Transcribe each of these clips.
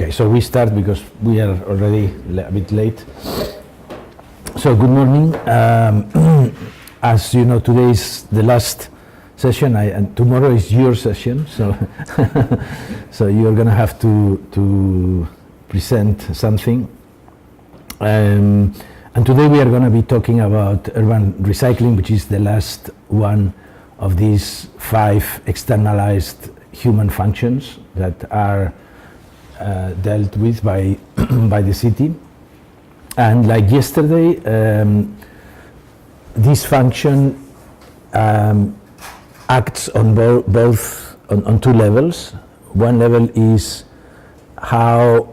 Okay, so we start because we are already a bit late. So good morning. As you know, today is the last session, and tomorrow is your session. So, so you are going to have to present something. And today we are going to be talking about urban recycling, which is the last one of these 5 externalized human functions that are dealt with by the city. And like yesterday, this function acts on both on 2 levels. One level is how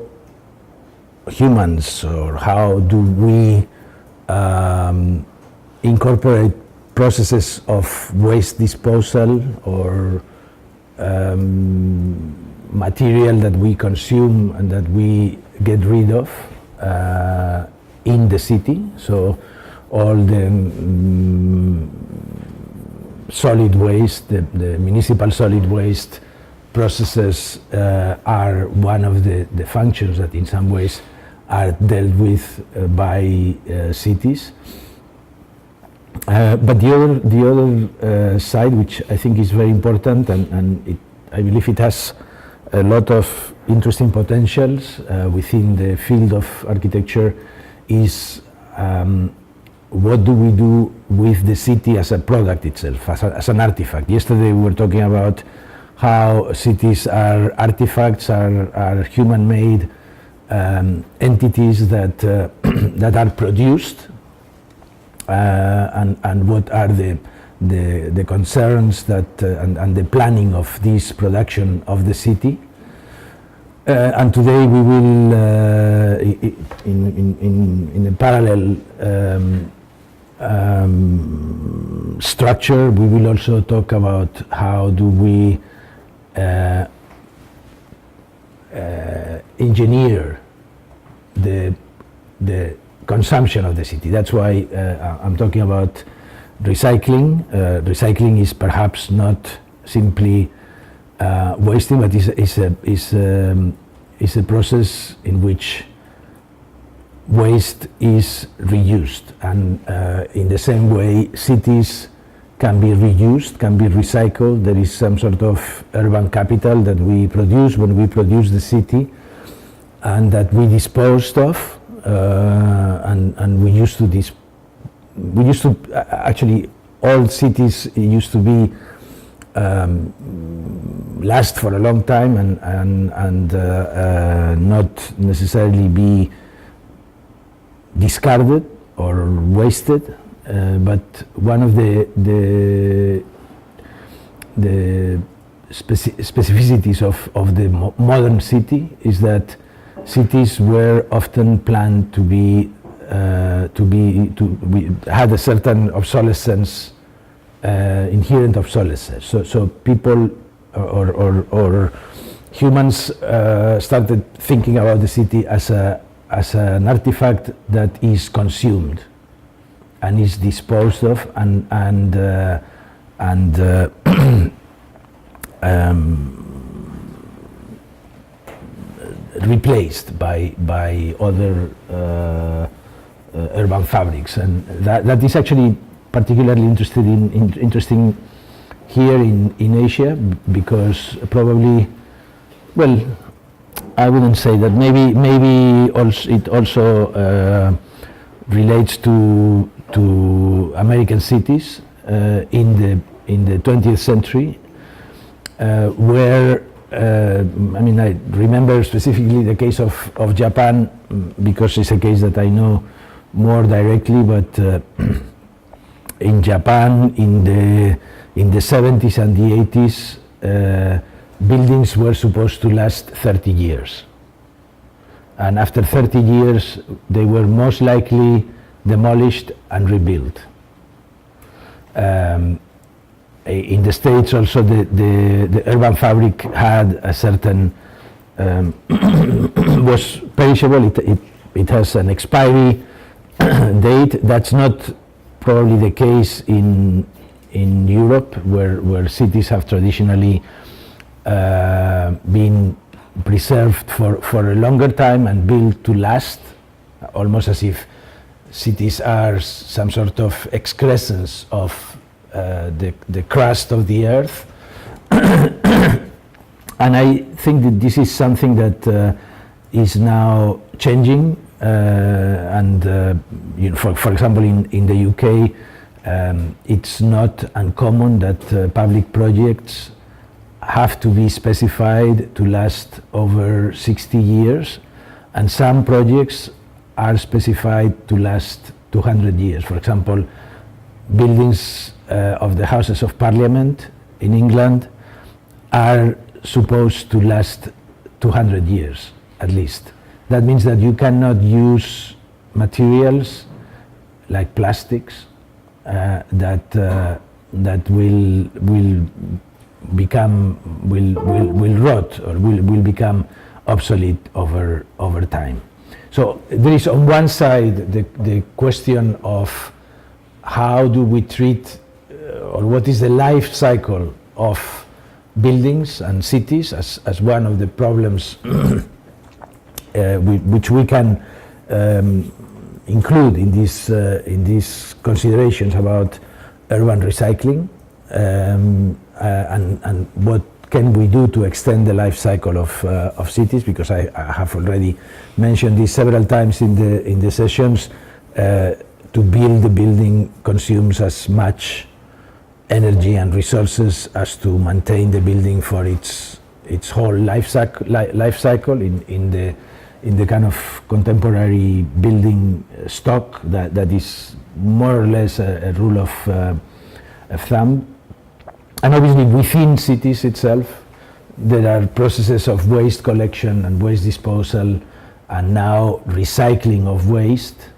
humans, or how do we incorporate processes of waste disposal or material that we consume and that we get rid of in the city. So all the solid waste, the municipal solid waste processes are one of the functions that in some ways are dealt with by cities. But the other side, which I think is very important, and I believe it has a lot of interesting potentials within the field of architecture, is what do we do with the city as a product itself, as an artifact. Yesterday we were talking about how cities are artifacts, are human-made entities that that are produced, and what are the concerns that and the planning of this production of the city. And today we will, in a parallel structure, we will also talk about how do we engineer the consumption of the city. That's why I'm talking about recycling. Recycling is perhaps not simply wasting, but is a process in which waste is reused, and in the same way cities can be reused, can be recycled. There is some sort of urban capital that we produce when we produce the city, and that we disposed of, and we used to actually, all cities used to be last for a long time and not necessarily be discarded or wasted, but one of the specificities of the modern city is that cities were often planned to had a certain obsolescence, inherent obsolescence. So people or humans started thinking about the city as an artifact that is consumed and is disposed of and replaced by other urban fabrics, and that is actually particularly interesting here in Asia, because probably, well, I wouldn't say that. Maybe also it also relates to American cities in the 20th century, where I mean, I remember specifically the case of Japan, because it's a case that I know more directly. But in Japan, in the 70s and the 80s, buildings were supposed to last 30 years. And after 30 years, they were most likely demolished and rebuilt. In the States also, the urban fabric had a certain, was perishable. It has an expiry date. That's not probably the case in Europe, where cities have traditionally been preserved for a longer time and built to last, almost as if cities are some sort of excrescence of the crust of the earth. And I think that this is something that is now changing, and for example, in the UK, it's not uncommon that public projects have to be specified to last over 60 years, and some projects are specified to last 200 years. For example, buildings of the Houses of Parliament in England are supposed to last 200 years at least. That means that you cannot use materials like plastics that will rot or will become obsolete over time. So there is on one side the question of how do we treat or what is the life cycle of buildings and cities as one of the problems which we can include in these considerations about urban recycling, and what can we do to extend the life cycle of cities, because I have already mentioned this several times in the sessions. To build the building consumes as much energy and resources as to maintain the building for its whole life cycle in the kind of contemporary building stock that is more or less a rule of thumb. And obviously within cities itself there are processes of waste collection and waste disposal and now recycling of waste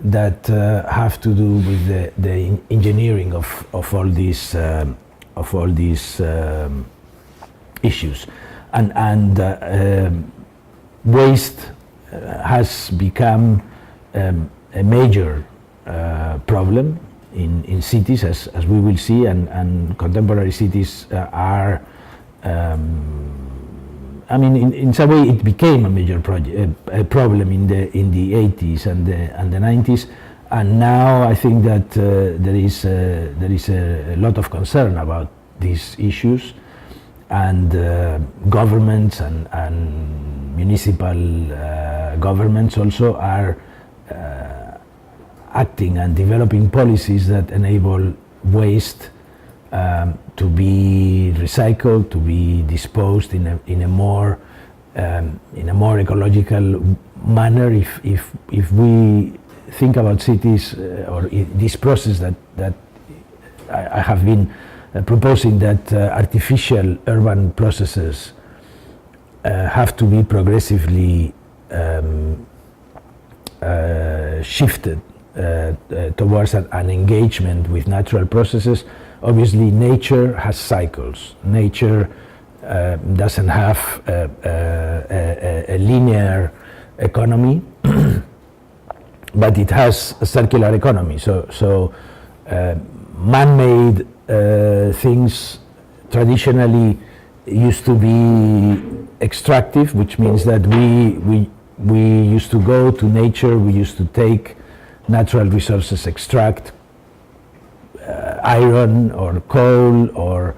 that have to do with the engineering of all these issues, and waste has become a major problem in cities, as we will see, and contemporary cities are. I mean, in some way, it became a major problem in the 80s and the 90s, and now I think that there is a lot of concern about these issues, and governments and municipal governments also are acting and developing policies that enable waste to be recycled, to be disposed in a more ecological manner. If we think about cities or this process that I have been proposing, that artificial urban processes have to be progressively shifted towards an engagement with natural processes. Obviously, nature has cycles. Nature doesn't have a linear economy, but it has a circular economy. So man-made things traditionally used to be extractive, which means that we used to go to nature, we used to take natural resources, extract iron or coal or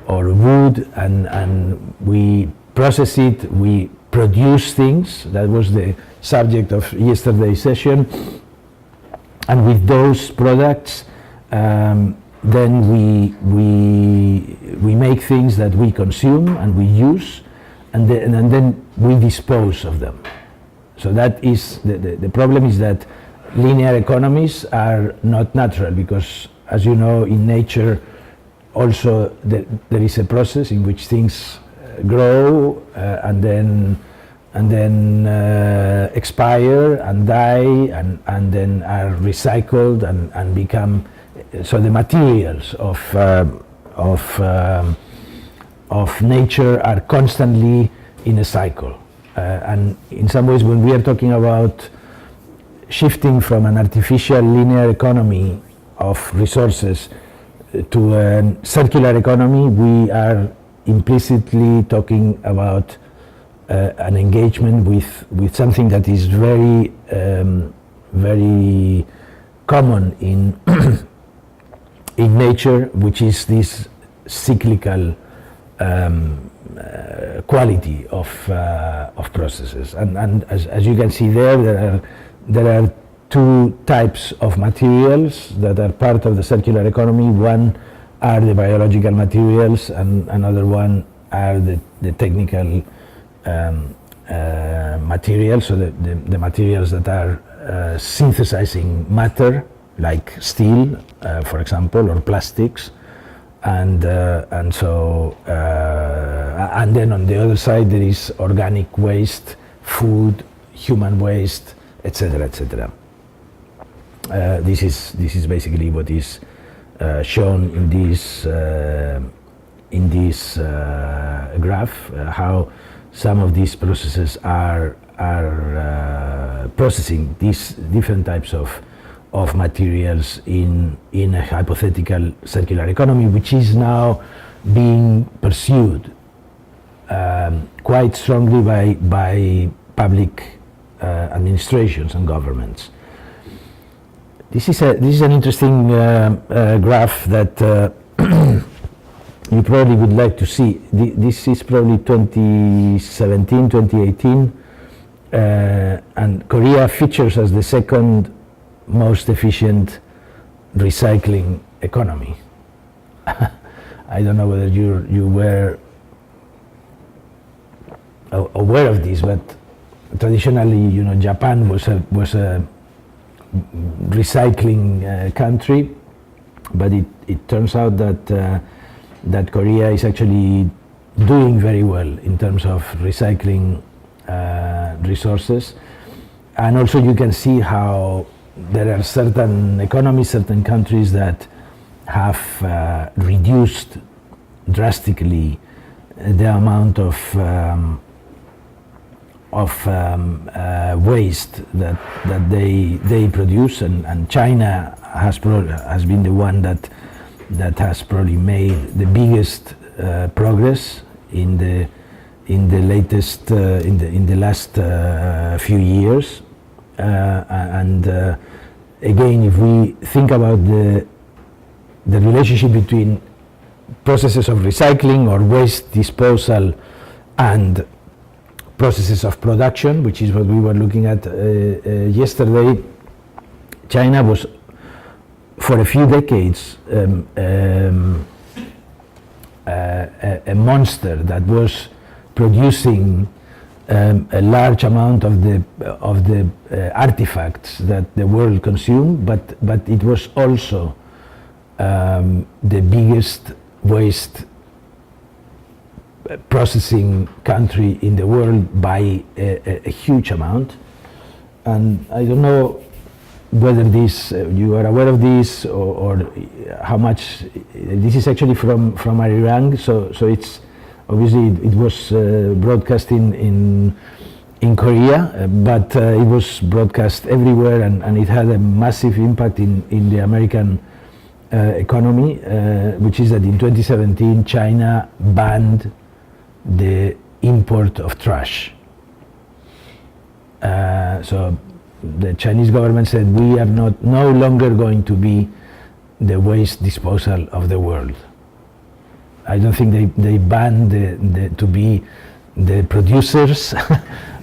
wood, and we process it, we produce things. That was the subject of yesterday's session, and with those products then we make things that we consume and we use, and then we dispose of them. So that is the problem, is that linear economies are not natural, because as you know, in nature also there is a process in which things grow and then expire and die and then are recycled and become. So the materials of nature are constantly in a cycle, and in some ways, when we are talking about shifting from an artificial linear economy of resources to a circular economy, we are implicitly talking about an engagement with something that is very common in in nature, which is this cyclical quality of processes. And as you can see there are two types of materials that are part of the circular economy. One are the biological materials, and another one are the technical materials, so the materials that are synthesizing matter, like steel, for example, or plastics, and then on the other side there is organic waste, food, human waste, etc., etc. This is basically what is shown in this graph, how some of these processes are processing these different types of materials in a hypothetical circular economy, which is now being pursued quite strongly by public administrations and governments. This is an interesting graph that you probably would like to see. This is probably 2017, 2018, and Korea features as the second most efficient recycling economy. I don't know whether you were aware of this, but traditionally, Japan was a recycling country, but it turns out that Korea is actually doing very well in terms of recycling resources. And also you can see how there are certain economies, certain countries that have reduced drastically the amount of waste that they produce, and China has been the one that has probably made the biggest progress in the latest in the last few years, and again, if we think about the relationship between processes of recycling or waste disposal and processes of production, which is what we were looking at yesterday, China was for a few decades a monster that was producing a large amount of the artifacts that the world consumed, but it was also the biggest waste processing country in the world by a huge amount. And I don't know whether you are aware of this, or how much. This is actually from Iran, so it's obviously it was broadcast in Korea, but it was broadcast everywhere, and it had a massive impact in the American economy, which is that in 2017 China banned the import of trash. So the Chinese government said, we are no longer going to be the waste disposal of the world. I don't think they banned to be the producers,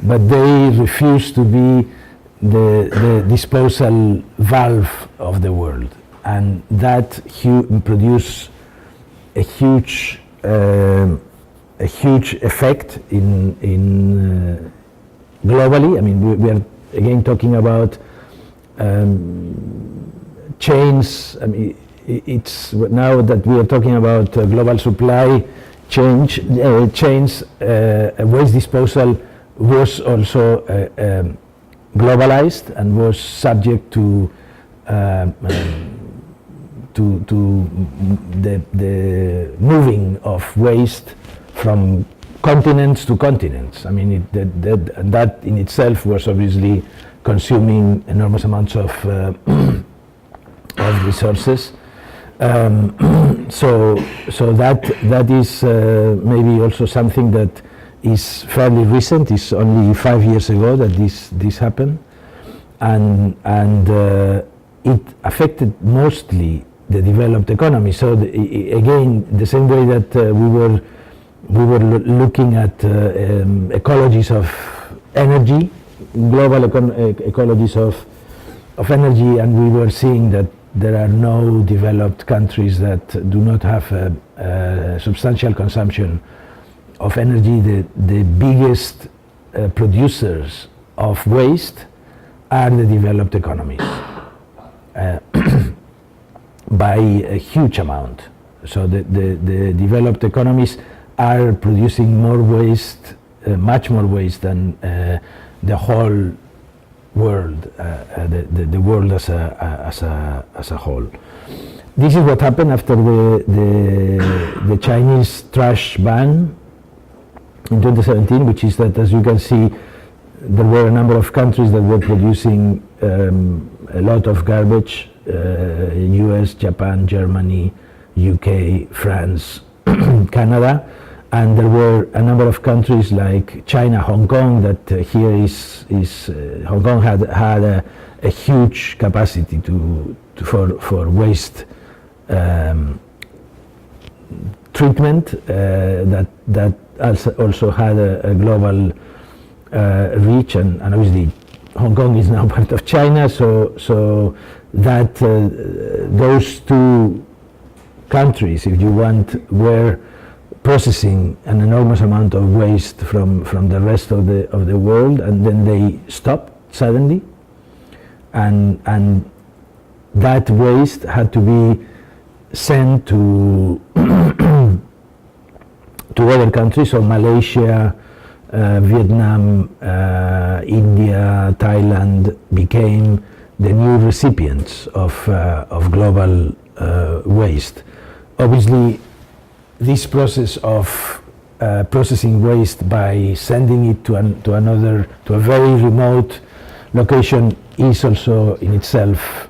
but they refuse to be the disposal valve of the world, and that produced a huge effect in globally. I mean, we are again talking about chains. I mean, it's now that we are talking about global supply chains. Waste disposal was also globalized and was subject to the moving of waste from continents to continents. I mean, that in itself was obviously consuming enormous amounts of resources. So that is maybe also something that is fairly recent. It's only 5 years ago that this happened, and it affected mostly the developed economy. So again, the same way that we were looking at ecologies of energy, global ecologies of energy, and we were seeing that there are no developed countries that do not have a substantial consumption of energy. The biggest producers of waste are the developed economies by a huge amount. So the developed economies are producing more waste, much more waste than the whole world, the world as a whole. This is what happened after the Chinese trash ban in 2017, which is that, as you can see, there were a number of countries that were producing a lot of garbage: US, Japan, Germany, UK, France, Canada. And there were a number of countries like China, Hong Kong, that here is Hong Kong had a huge capacity for waste treatment that also had a global reach, and obviously Hong Kong is now part of China, so that those two countries, if you want, were processing an enormous amount of waste from the rest of the world, and then they stopped suddenly, and that waste had to be sent to to other countries. So Malaysia, Vietnam, India, Thailand became the new recipients of global waste. Obviously, this process of processing waste by sending it to a very remote location is also in itself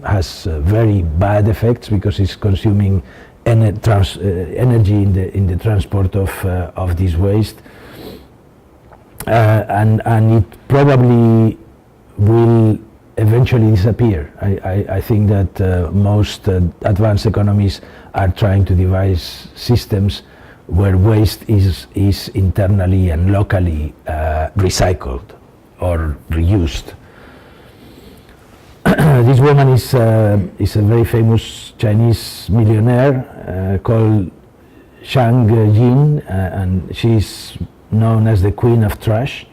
has very bad effects, because it's consuming energy in the transport of this waste, and it probably will eventually disappear. I think that most advanced economies are trying to devise systems where waste is internally and locally recycled or reused. This woman is a very famous Chinese millionaire called Zhang Jin, and she's known as the Queen of Trash.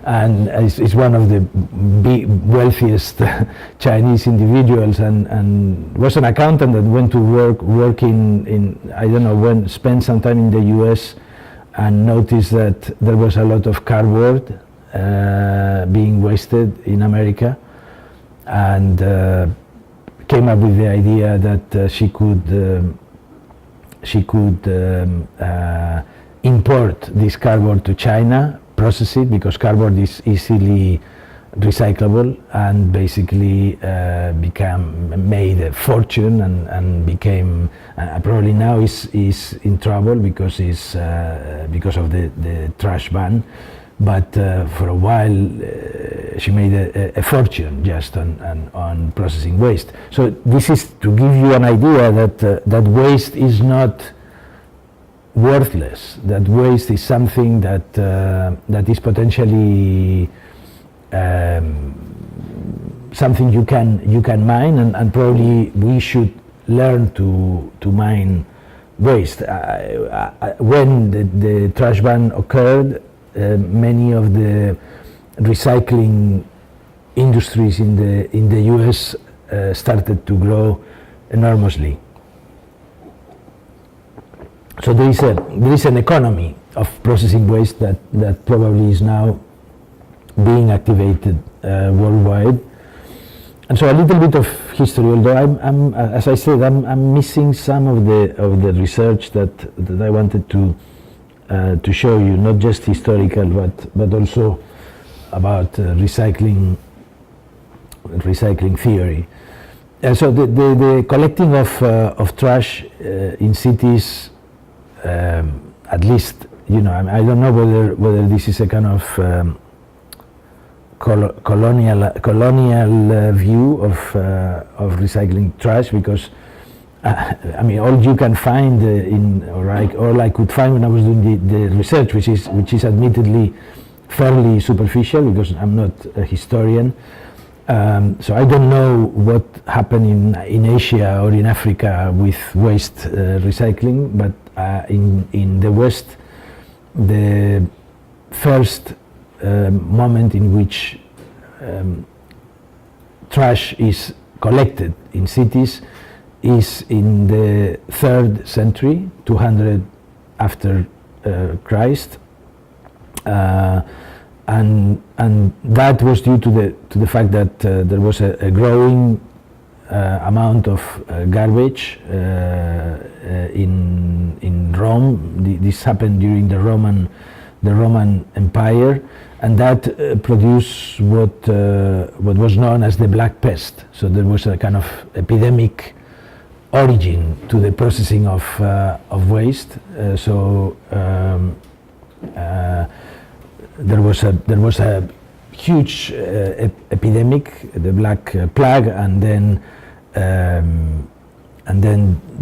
And is one of the wealthiest Chinese individuals, and was an accountant that went to work in I don't know when, spent some time in the US, and noticed that there was a lot of cardboard being wasted in America, and came up with the idea that she could import this cardboard to China, process it, because cardboard is easily recyclable, and basically made a fortune, and became probably now is in trouble because of the trash ban, but for a while she made a fortune just on processing waste. So this is to give you an idea that waste is not worthless. That waste is something that is potentially something you can mine, and probably we should learn to mine waste. When the trash ban occurred, many of the recycling industries in the US started to grow enormously. So there is an economy of processing waste that probably is now being activated worldwide. And so a little bit of history, although I'm as I said, I'm missing some of the research that I wanted to show you, not just historical, but also about recycling theory. And so the collecting of trash in cities at least, I don't know whether this is a kind of colonial view of recycling trash, because all you can find all I could find when I was doing the research, which is admittedly fairly superficial because I'm not a historian. So I don't know what happened in Asia or in Africa with waste recycling, but in the West, the first moment in which trash is collected in cities is in the 3rd century, 200 after Christ, and that was due to the fact that there was a growing amount of garbage in Rome. This happened during the Roman Empire, and that produced what was known as the Black Pest. So there was a kind of epidemic origin to the processing of waste. There was a huge epidemic, the Black Plague, and then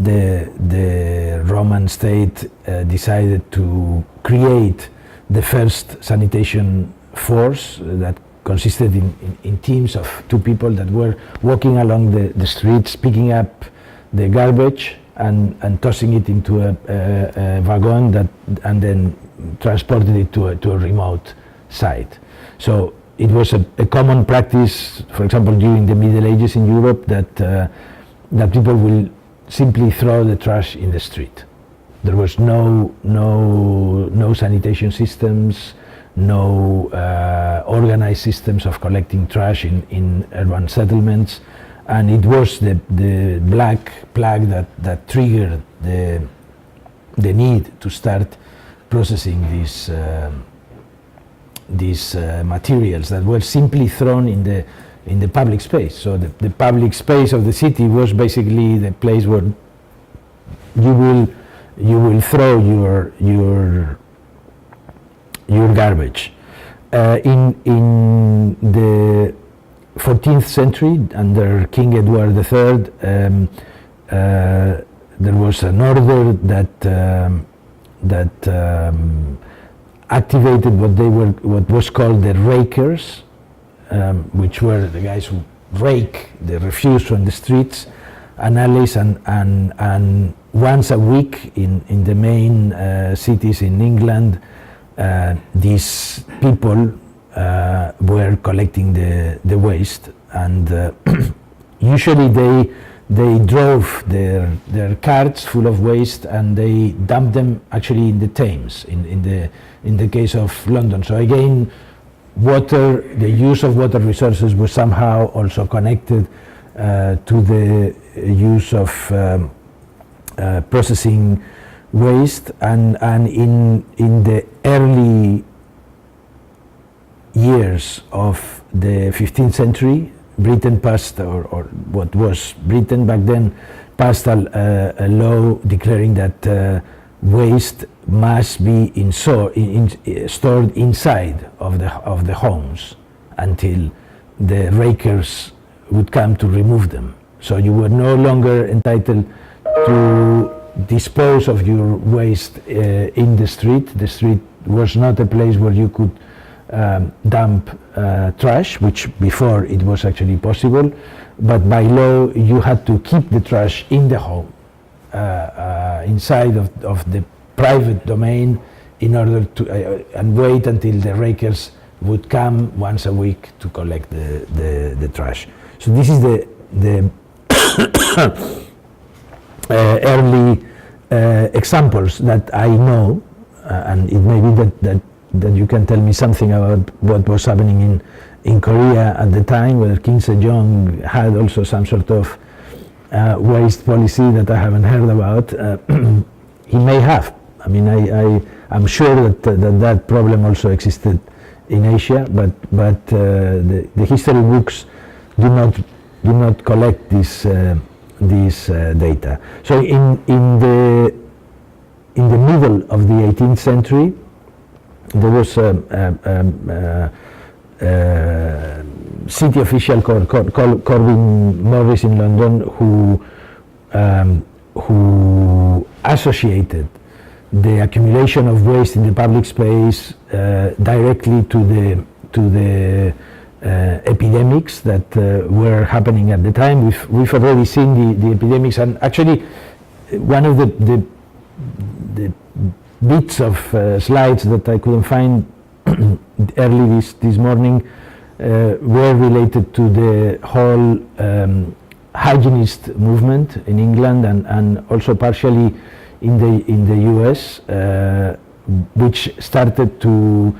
the Roman state decided to create the first sanitation force that consisted in teams of 2 people that were walking along the streets, picking up the garbage and tossing it into a wagon and then transported it to a remote site. So it was a common practice, for example, during the Middle Ages in Europe, that people will simply throw the trash in the street. There was no sanitation systems, no organized systems of collecting trash in urban settlements, and it was the Black Plague that triggered the need to start processing these materials that were simply thrown in the public space. So the public space of the city was basically the place where you will throw your garbage. In the 14th century, under King Edward III, there was an order that activated what was called the rakers, which were the guys who rake the refuse from the streets and alleys, and once a week in the main cities in England, these people were collecting the waste, and usually they drove their carts full of waste and they dumped them actually in the Thames in the case of London. So again, the use of water resources was somehow also connected to the use of processing waste, and in the early years of the 15th century, Britain passed, or what was Britain back then, passed a law declaring that waste must be stored inside of the homes until the rakers would come to remove them. So you were no longer entitled to dispose of your waste in the street. The street was not a place where you could dump trash, which before it was actually possible, but by law you had to keep the trash in the home, inside of the private domain, in order to and wait until the rakers would come once a week to collect the trash. So this is the early examples that I know, and it may be that you can tell me something about what was happening in Korea at the time, whether Kim Sejong had also some sort of waste policy that I haven't heard about. He may have. I mean, I'm sure that problem also existed in Asia, but the history books do not collect this data. So in in the middle of the 18th century, there was a city official called Corbin Morris in London who associated the accumulation of waste in the public space directly to the epidemics that were happening at the time. We've already seen the epidemics, and actually one of the bits of slides that I couldn't find early this morning were related to the whole hygienist movement in England and also partially in the US, which started to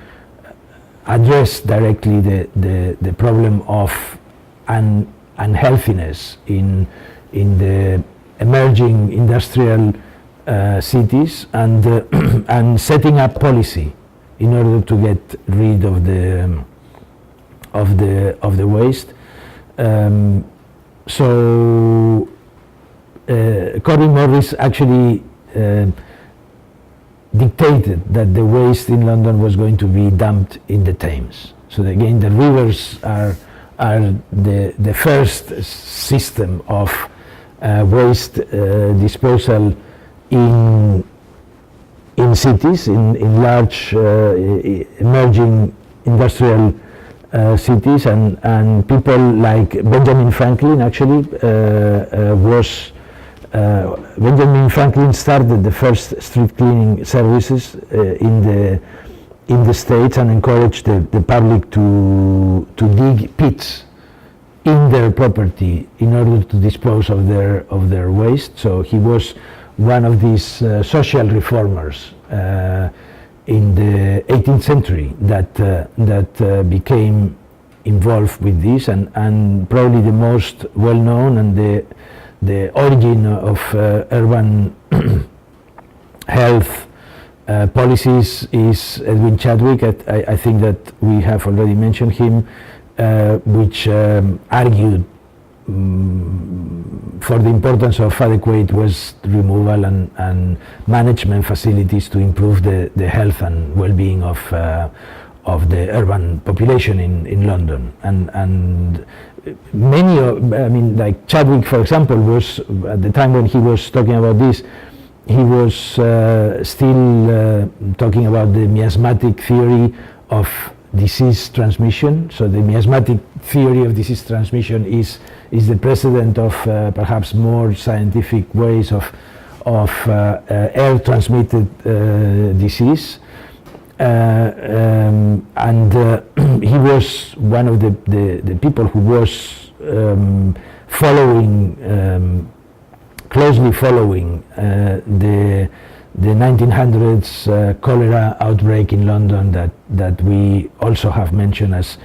address directly the problem of unhealthiness in the emerging industrial cities, and setting up policy in order to get rid of the waste. So Corbin Morris actually dictated that the waste in London was going to be dumped in the Thames. So again, the rivers are the first system of waste disposal in cities, in large emerging industrial cities, and people like Benjamin Franklin actually Benjamin Franklin started the first street cleaning services in the States and encouraged the public to dig pits in their property in order to dispose of their waste. So he was one of these social reformers in the 18th century that became involved with this, and probably the most well-known and the origin of urban health policies is Edwin Chadwick. I think that we have already mentioned him, which argued for the importance of adequate waste removal and management facilities to improve the health and well-being of the urban population in London. And many like Chadwick, for example, was at the time when he was talking about this, he was still talking about the miasmatic theory of disease transmission. So the miasmatic theory of disease transmission is the precedent of perhaps more scientific ways of air transmitted disease. And he was one of the people who was closely following the 1900s cholera outbreak in London that we also have mentioned as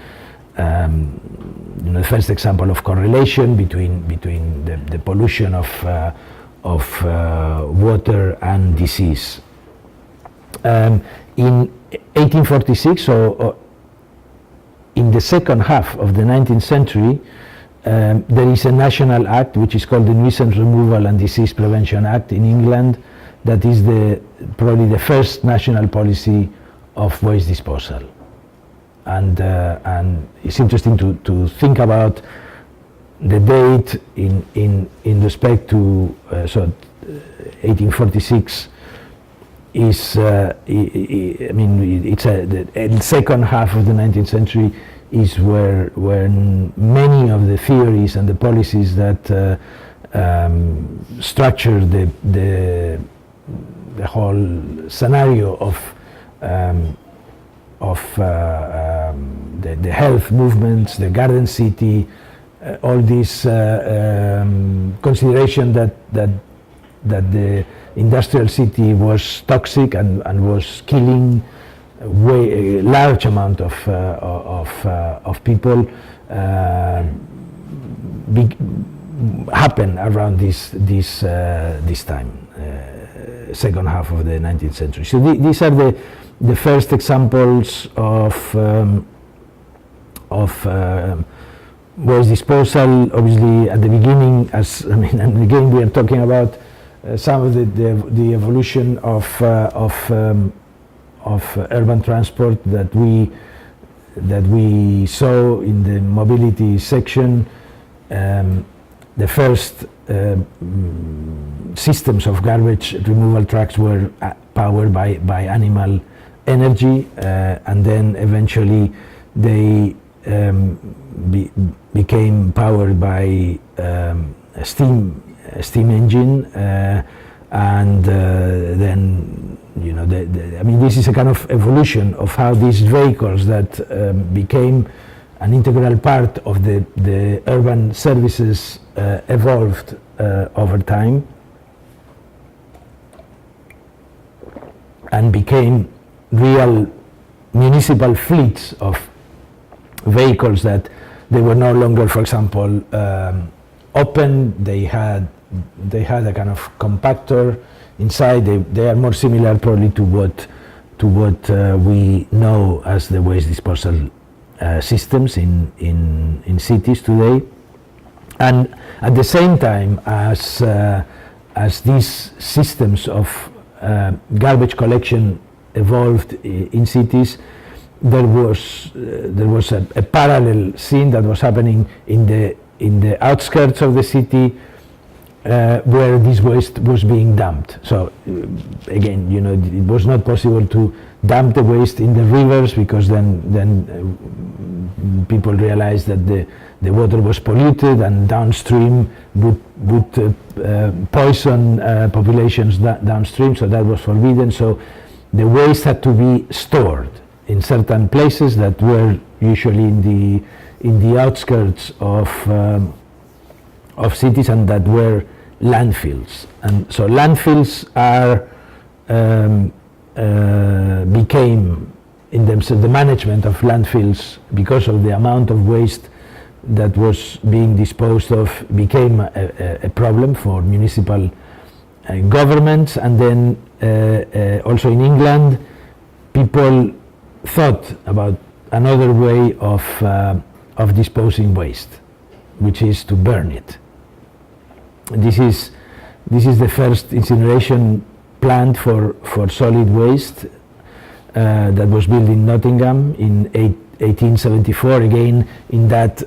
the first example of correlation between the pollution of water and disease. In 1846, so in the second half of the 19th century, there is a national act which is called the Nuisance Removal and Disease Prevention Act in England, that is probably the first national policy of waste disposal. And it's interesting to think about the date in respect to 1846 is it's the second half of the 19th century is where many of the theories and the policies that structure the whole scenario of the health movements, the garden city, all this consideration that the industrial city was toxic and was killing a large amount of people, happened around this time, second half of the 19th century. So these are the first examples of waste disposal. Obviously, at the beginning, and again we are talking about some of the evolution of urban transport that we saw in the mobility section. The first systems of garbage removal trucks were powered by animal energy, and then eventually they became powered by a steam engine, and then I mean, this is a kind of evolution of how these vehicles that became an integral part of the urban services evolved over time and became real municipal fleets of vehicles that they were no longer, for example, open. They had a kind of compactor inside. They are more similar probably to what we know as the waste disposal systems in cities today. And at the same time as these systems of garbage collection evolved in cities, there was a parallel scene that was happening in the outskirts of the city, where this waste was being dumped. So again, it was not possible to dump the waste in the rivers, because then people realized that the water was polluted, and downstream would poison populations downstream, so that was forbidden. So the waste had to be stored in certain places that were usually in the outskirts of cities, and that were landfills. And so landfills became, in themselves, the management of landfills, because of the amount of waste that was being disposed of, became a problem for municipal governments. And then also in England, people thought about another way of disposing waste, which is to burn it. This is the first incineration plant for solid waste that was built in Nottingham in 1874, again in that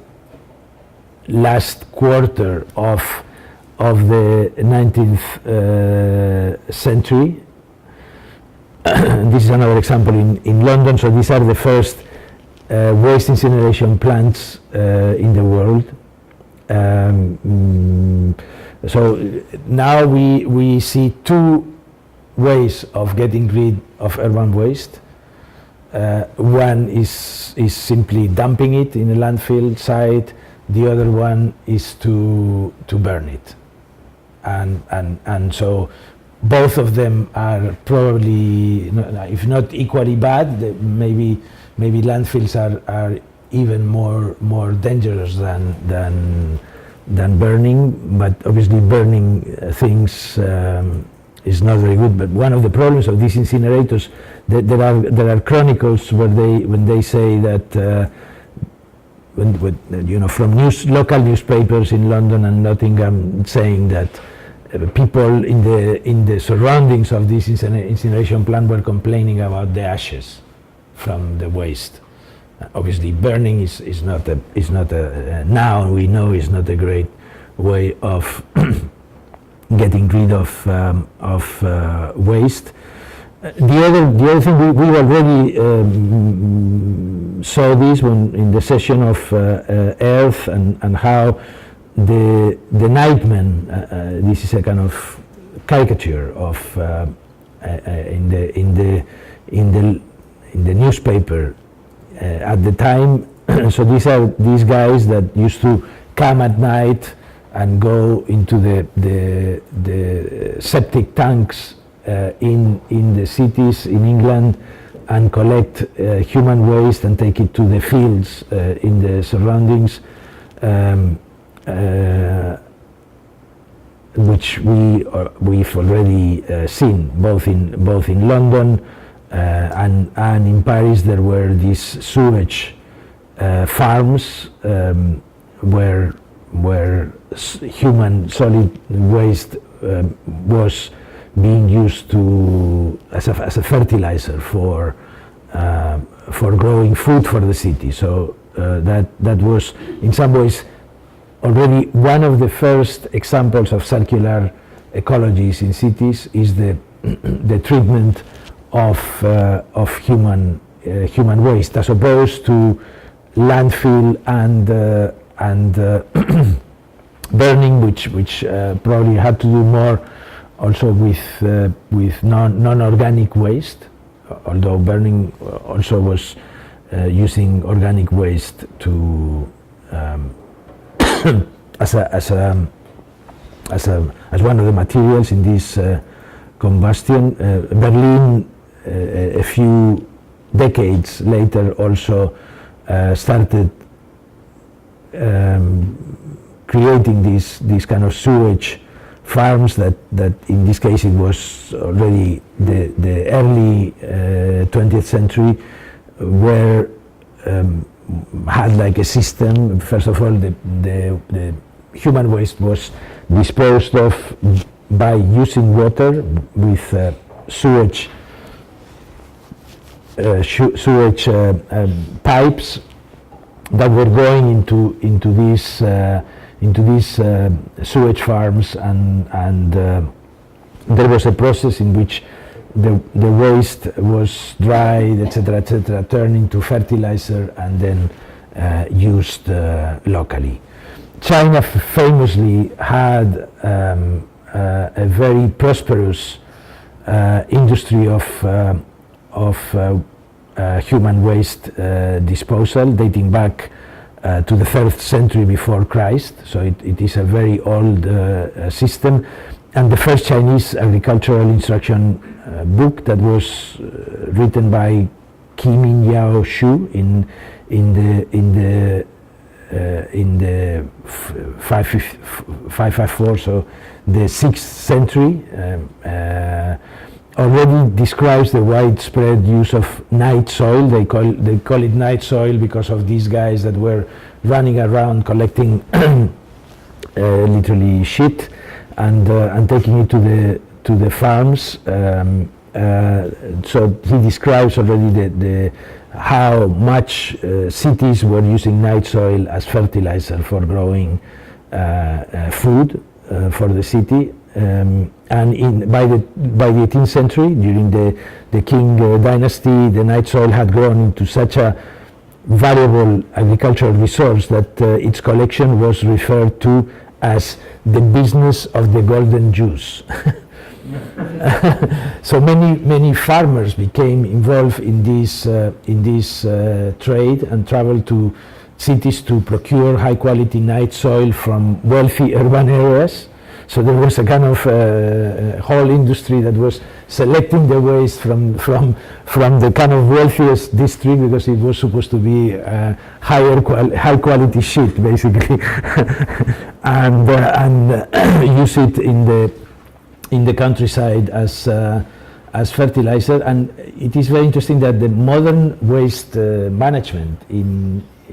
last quarter of the 19th century. This is another example in London. So these are the first waste incineration plants in the world. So now we see two ways of getting rid of urban waste. One is simply dumping it in a landfill site. The other one is to burn it. And so both of them are probably, if not equally bad, maybe landfills are even more dangerous than burning. But obviously burning things is not very good. But one of the problems of these incinerators, there are chronicles when they say that from local newspapers in London and Nottingham, saying that people in the surroundings of this incineration plant were complaining about the ashes from the waste. Obviously, burning is not a now we know is not a great way of getting rid of waste. The other thing we already saw this in the session of Earth and how the nightmen. This is a kind of caricature of in the newspaper at the time. So these are these guys that used to come at night and go into the septic tanks in the cities in England and collect human waste and take it to the fields in the surroundings, which we've already seen both in London and in Paris. There were these sewage farms where human solid waste was being used as a fertilizer for growing food for the city. So that was in some ways already one of the first examples of circular ecologies in cities is the treatment of human waste, as opposed to landfill and burning, which probably had to do more also with non-organic waste, although burning also was using organic waste to as one of the materials in this combustion. Berlin, a few decades later, also started creating these kind of sewage farms that in this case it was already the early 20th century, where had like a system. First of all, the human waste was disposed of by using water with sewage pipes that were going into these sewage farms, and there was a process in which the waste was dried, etc., turned into fertilizer and then used locally. China famously had a very prosperous industry of human waste disposal, dating back to the 3rd century before Christ. So it is a very old system. And the first Chinese agricultural instruction book that was written by Qi Yao Shu in the 554, so the 6th century, already describes the widespread use of night soil. They call it night soil because of these guys that were running around collecting literally shit and taking it to the farms. So he describes already how much cities were using night soil as fertilizer for growing food for the city. And by the 18th century, during the Qing dynasty, the night soil had grown into such a valuable agricultural resource that its collection was referred to as the business of the golden Jews. So many farmers became involved in this trade and traveled to cities to procure high quality night soil from wealthy urban areas. So there was a kind of whole industry that was selecting the waste from the kind of wealthiest district, because it was supposed to be high quality shit, basically, and use it in the countryside as fertilizer. And it is very interesting that the modern waste management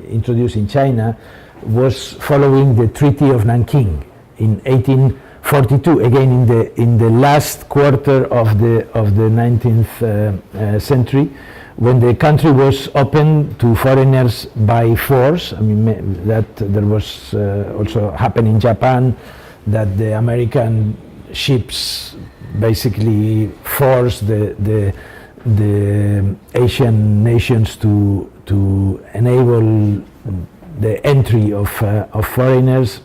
introduced in China was following the Treaty of Nanking in 1842, again in the last quarter of the 19th century, when the country was open to foreigners by force. I mean, that there was also happened in Japan, that the American ships basically forced the Asian nations to enable the entry of foreigners.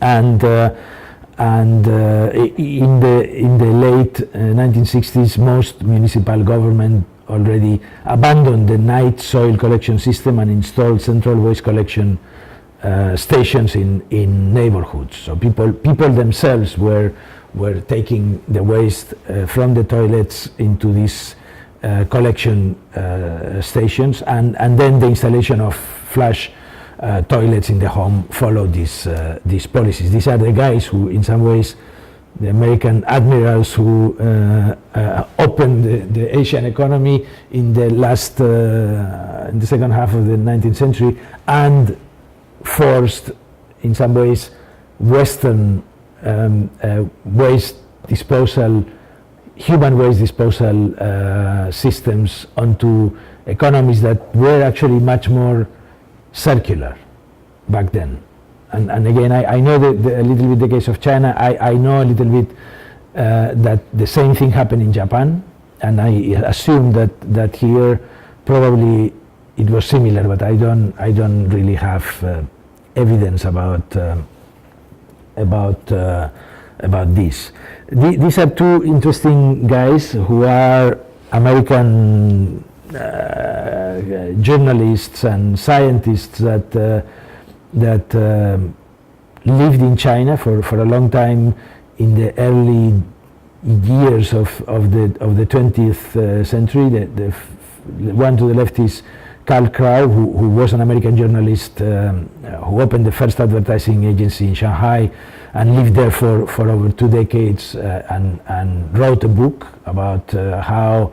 And in the late 1960s, most municipal government already abandoned the night soil collection system and installed central waste collection stations in neighborhoods. So people themselves were taking the waste from the toilets into these collection stations, and then the installation of flush toilets in the home followed these policies. These are the guys who, in some ways, the American admirals who opened the Asian economy in the second half of the 19th century, and forced, in some ways, Western waste disposal, human waste disposal systems onto economies that were actually much more circular back then. And again, I know a little bit the case of China. I know a little bit that the same thing happened in Japan, and I assume that here probably it was similar, but I don't really have evidence about this. These are two interesting guys who are American journalists and scientists that lived in China for a long time in the early years of the 20th century. The one to the left is Karl Kraus, who was an American journalist who opened the first advertising agency in Shanghai and lived there for over 2 decades and wrote a book about how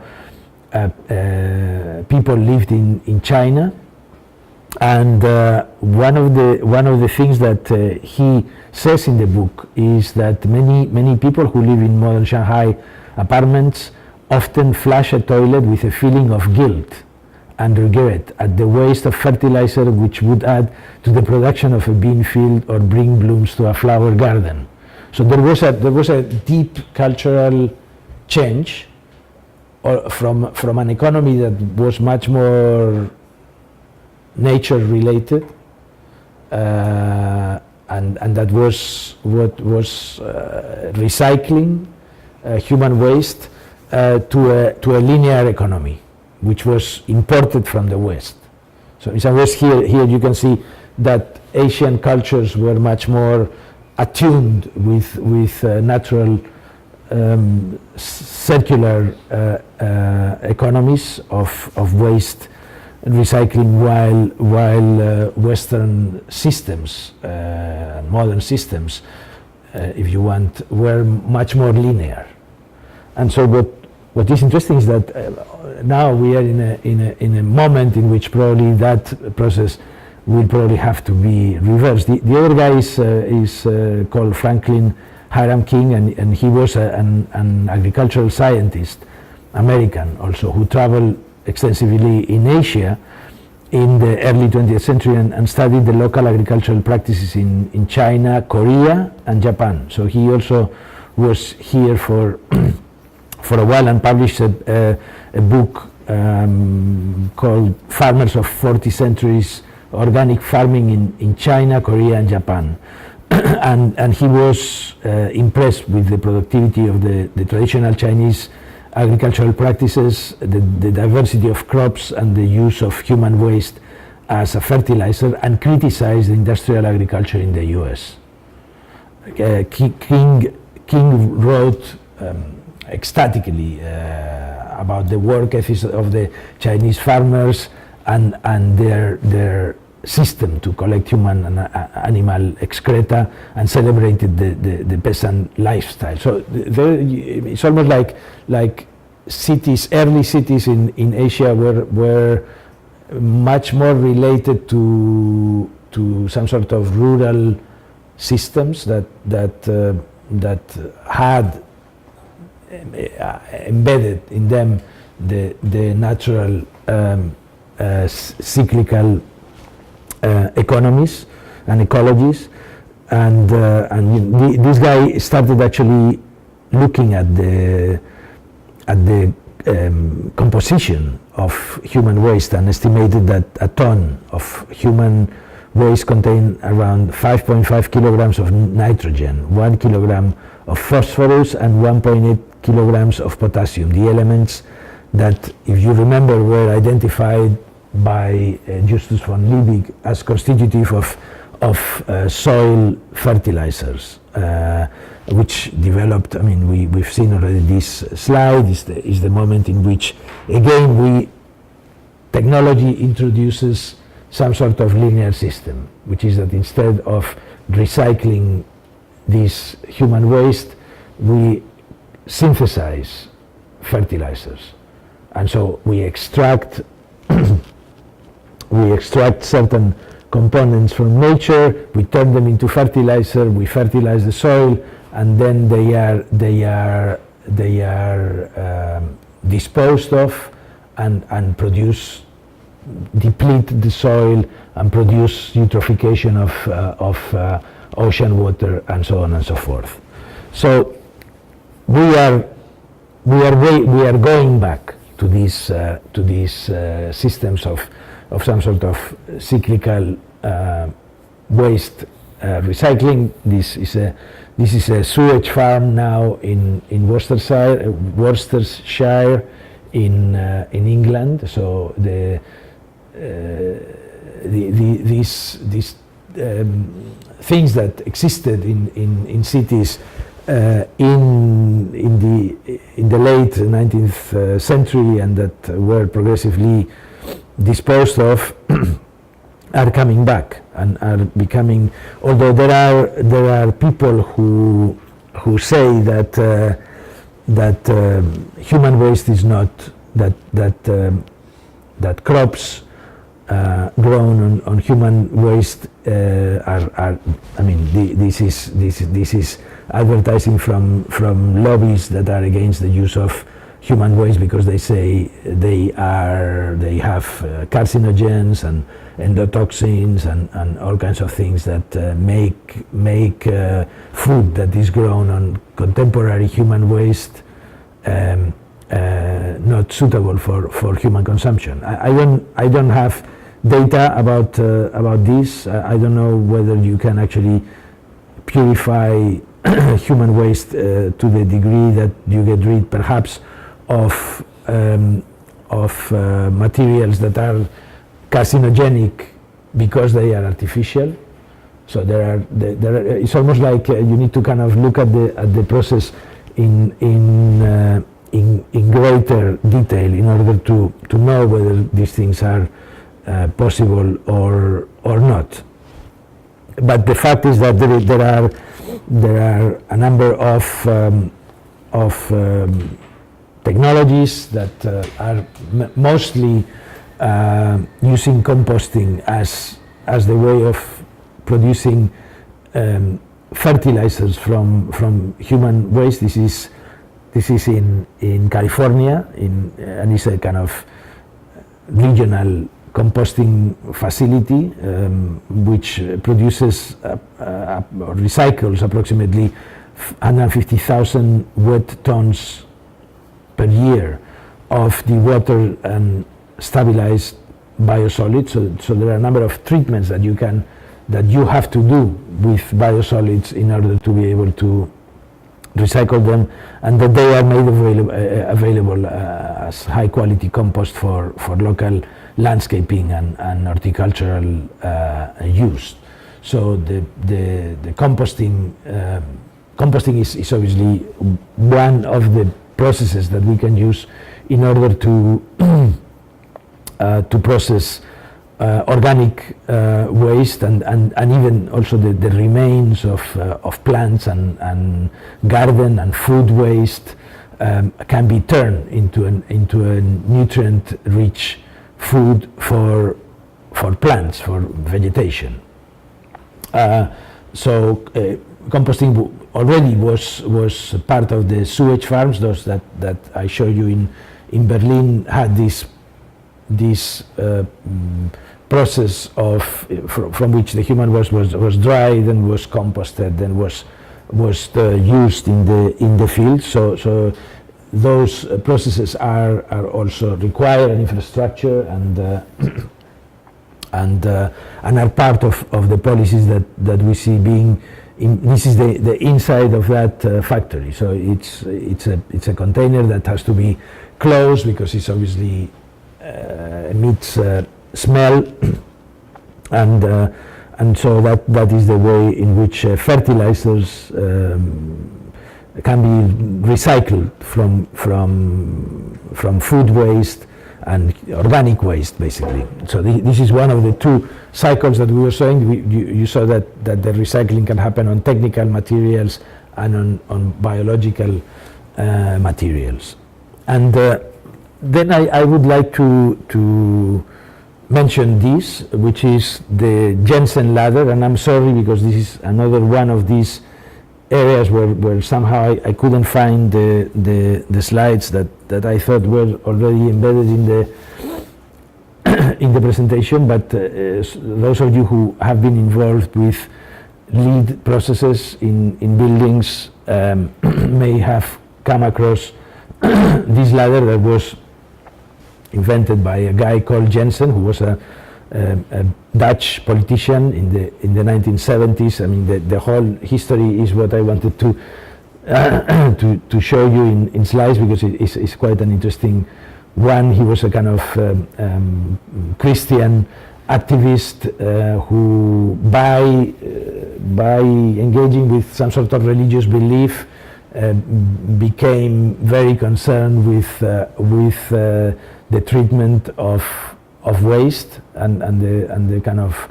people lived in China. And one of the things that he says in the book is that many people who live in modern Shanghai apartments often flush a toilet with a feeling of guilt and regret at the waste of fertilizer which would add to the production of a bean field or bring blooms to a flower garden. So there was a deep cultural change from an economy that was much more nature related, and that was what was recycling human waste to a linear economy, which was imported from the West. So in some ways here you can see that Asian cultures were much more attuned with natural circular economies of waste recycling, while Western systems, modern systems, if you want, were much more linear. And so what is interesting is that now we are in a moment in which probably that process will probably have to be reversed. The other guy is called Franklin Hiram King, and he was an agricultural scientist, American also, who traveled extensively in Asia in the early 20th century and studied the local agricultural practices in China, Korea, and Japan. So he also was here for a while and published a book called Farmers of 40 Centuries, Organic Farming in China, Korea, and Japan. and he was impressed with the productivity of the traditional Chinese agricultural practices, the diversity of crops, and the use of human waste as a fertilizer, and criticized industrial agriculture in the US. King wrote ecstatically about the work ethics of the Chinese farmers and their system to collect human and animal excreta, and celebrated the peasant lifestyle. So it's almost like cities, early cities in Asia were much more related to some sort of rural systems that had embedded in them the natural cyclical economies and ecologies, and this guy started actually looking at the composition of human waste, and estimated that a ton of human waste contained around 5.5 kilograms of nitrogen, 1 kilogram of phosphorus, and 1.8 kilograms of potassium, the elements that, if you remember, were identified by Justus von Liebig as constitutive of soil fertilizers, which developed. I mean, we've seen already this slide is the moment in which, again, technology introduces some sort of linear system, which is that instead of recycling this human waste, we synthesize fertilizers, and so we extract certain components from nature, we turn them into fertilizer, we fertilize the soil, and then they are disposed of and deplete the soil and produce eutrophication of ocean water and so on and so forth. So we are going back to these systems of some sort of cyclical waste recycling. This is a sewage farm now in Worcestershire in England. So these things that existed in cities in the late 19th century and that were progressively disposed of are coming back and are becoming. Although there are people who say that human waste is not that crops grown on human waste are. I mean, this is advertising from lobbies that are against the use of human waste, because they say they have carcinogens and endotoxins and all kinds of things that make food that is grown on contemporary human waste not suitable for human consumption. I don't have data about this. I don't know whether you can actually purify human waste to the degree that you get rid, perhaps, of materials that are carcinogenic because they are artificial. So there are it's almost like you need to kind of look at the process in greater detail in order to know whether these things are possible or not. But the fact is that there are a number of technologies that are mostly using composting as the way of producing fertilizers from human waste. This is in California, and it's a kind of regional composting facility which produces or recycles approximately 150,000 wet tons per year of the water and stabilized biosolids. So there are a number of treatments that you have to do with biosolids in order to be able to recycle them, and that they are made available as high quality compost for local landscaping and horticultural use. So the composting is obviously one of the processes that we can use in order to process organic waste and even also the remains of plants and garden and food waste can be turned into a nutrient-rich food for plants, for vegetation. So composting already was part of the sewage farms. Those that I showed you in Berlin had this process from which the human waste was dried and was composted and was used in the field. So those processes are also require an infrastructure and are part of the policies that we see being. This is the inside of that factory. So it's a container that has to be closed because it's obviously emits smell, and so that is the way in which fertilizers can be recycled from food waste and organic waste, basically. So this is one of the two cycles that we were showing. You saw that the recycling can happen on technical materials and on biological materials. And then I would like to mention this, which is the Jensen ladder, and I'm sorry because this is another one of these areas where somehow I couldn't find the slides that I thought were already embedded in the in the presentation, but those of you who have been involved with lead processes in buildings may have come across this ladder that was invented by a guy called Jensen, who was a Dutch politician in the 1970s. I mean, the whole history is what I wanted to show you in slides, because it's quite an interesting one. He was a kind of Christian activist who, by engaging with some sort of religious belief, became very concerned with the treatment of waste and the kind of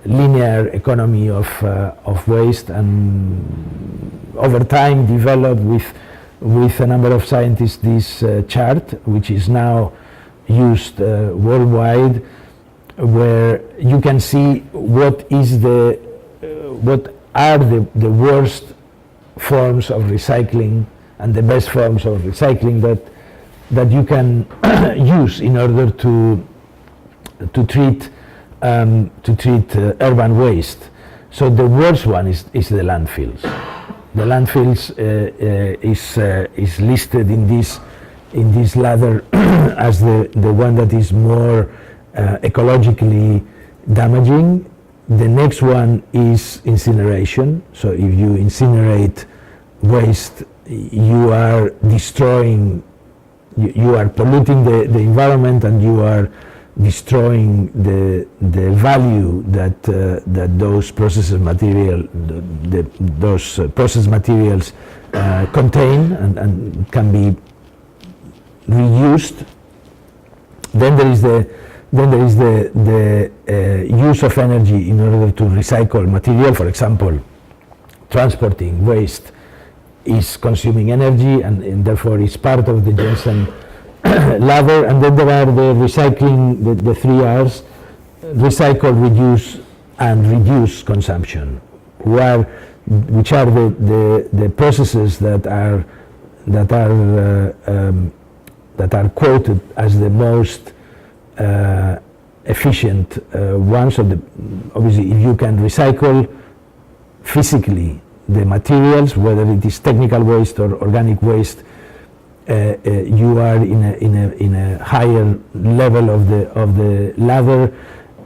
linear economy of waste, and over time developed with a number of scientists this chart, which is now used worldwide, where you can see what are the worst forms of recycling and the best forms of recycling that you can use in order to treat urban waste. So the worst one is the landfills. The landfills is listed in this ladder as the one that is more ecologically damaging. The next one is incineration. So if you incinerate waste, you are destroying, you are polluting the environment, and you are destroying the value that those processed materials contain and can be reused. Then there is the use of energy in order to recycle material. For example, transporting waste is consuming energy, and therefore is part of the Jensen ladder. And then there are the recycling, the 3 R's: recycle, reduce, and reduce consumption, which are the processes that are quoted as the most efficient ones. So obviously, if you can recycle physically the materials, whether it is technical waste or organic waste, you are in a higher level of the ladder.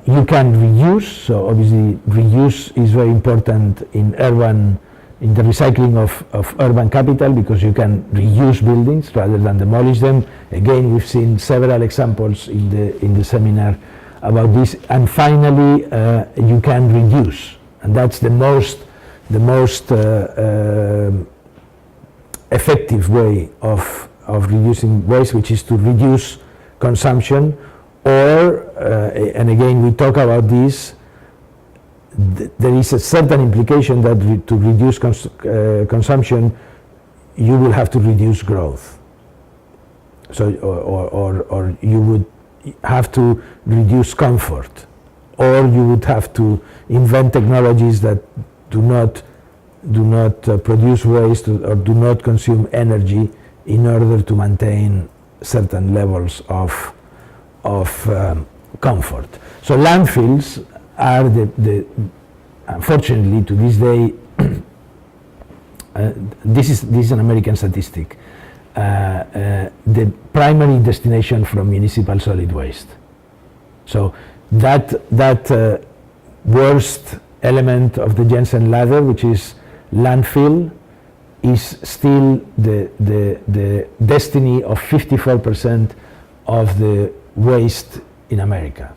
You can reuse. So obviously, reuse is very important in the recycling of urban capital, because you can reuse buildings rather than demolish them. Again, we've seen several examples in the seminar about this. And finally, you can reduce, and that's the most effective way of reducing waste, which is to reduce consumption, or and again we talk about this. There is a certain implication that to reduce consumption, you will have to reduce growth. So, or you would have to reduce comfort, or you would have to invent technologies that do not produce waste or do not consume energy in order to maintain certain levels of comfort. So landfills are unfortunately to this day, this is an American statistic, the primary destination from municipal solid waste. So that worst element of the Jensen ladder, which is landfill, is still the destiny of 54% of the waste in America.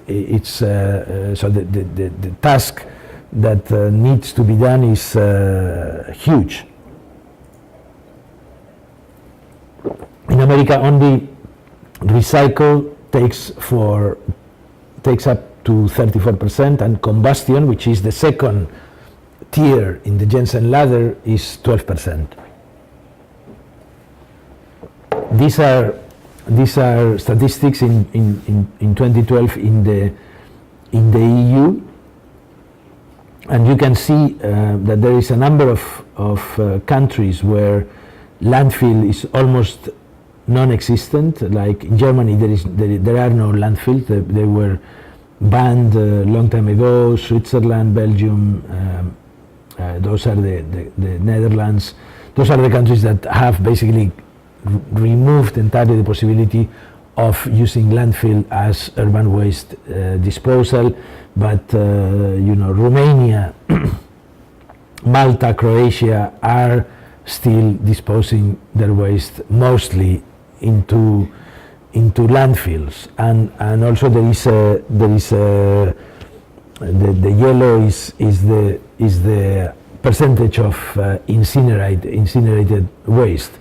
It's so the task that needs to be done is huge. In America, only recycle takes up to 34%, and combustion, which is the second tier in the Jensen ladder, is 12%. These are These are statistics in 2012 in the EU, and you can see that there is a number of countries where landfill is almost non-existent. Like in Germany, there are no landfills. They were banned a long time ago. Switzerland, Belgium, those are the Netherlands. Those are the countries that have basically removed entirely the possibility of using landfill as urban waste disposal. But Romania, Malta, Croatia are still disposing their waste mostly into landfills, and also the yellow is the percentage of incinerated waste.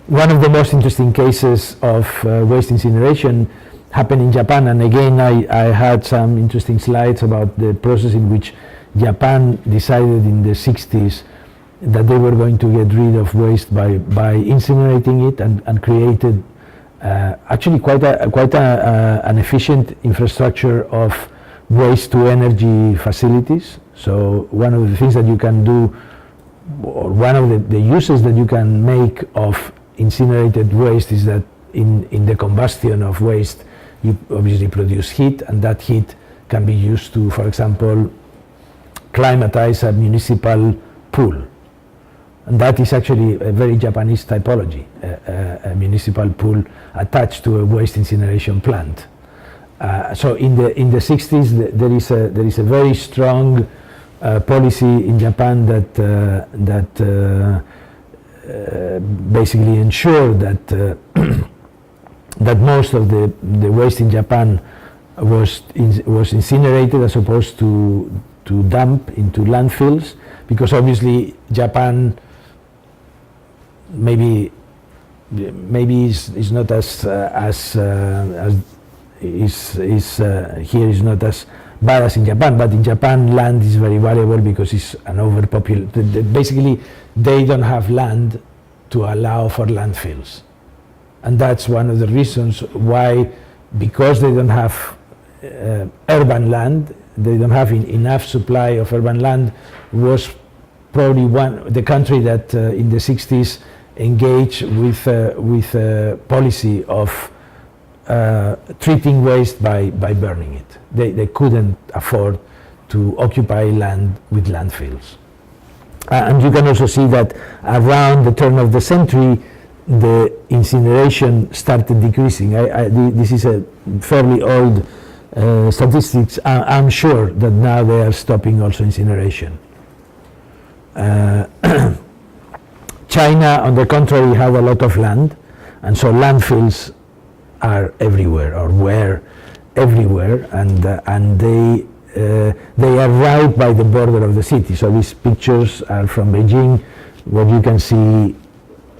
One of the most interesting cases of waste incineration happened in Japan, and again I had some interesting slides about the process in which Japan decided in the 60s that they were going to get rid of waste by incinerating it, and created actually quite an efficient infrastructure of waste to energy facilities. So one of the things that you can do, or one of the uses that you can make of incinerated waste, is that in the combustion of waste you obviously produce heat, and that heat can be used to, for example, climatize a municipal pool. And that is actually a very Japanese typology, a municipal pool attached to a waste incineration plant. So in the 60s there is a very strong policy in Japan that basically ensured that that most of the waste in Japan was incinerated as opposed to dump into landfills, because obviously Japan maybe is not as here is not as bad as in Japan, but in Japan land is very valuable because it's an overpopulated. Basically, they don't have land to allow for landfills, and that's one of the reasons why, because they don't have urban land, they don't have enough supply of urban land, was probably the country that in the 60s engaged with a policy of treating waste by burning it. They couldn't afford to occupy land with landfills. And you can also see that around the turn of the century, the incineration started decreasing. This is a fairly old statistics. I'm sure that now they are stopping also incineration. China, on the contrary, had a lot of land, and so landfills are everywhere, or were everywhere, and they are right by the border of the city. So these pictures are from Beijing, where you can see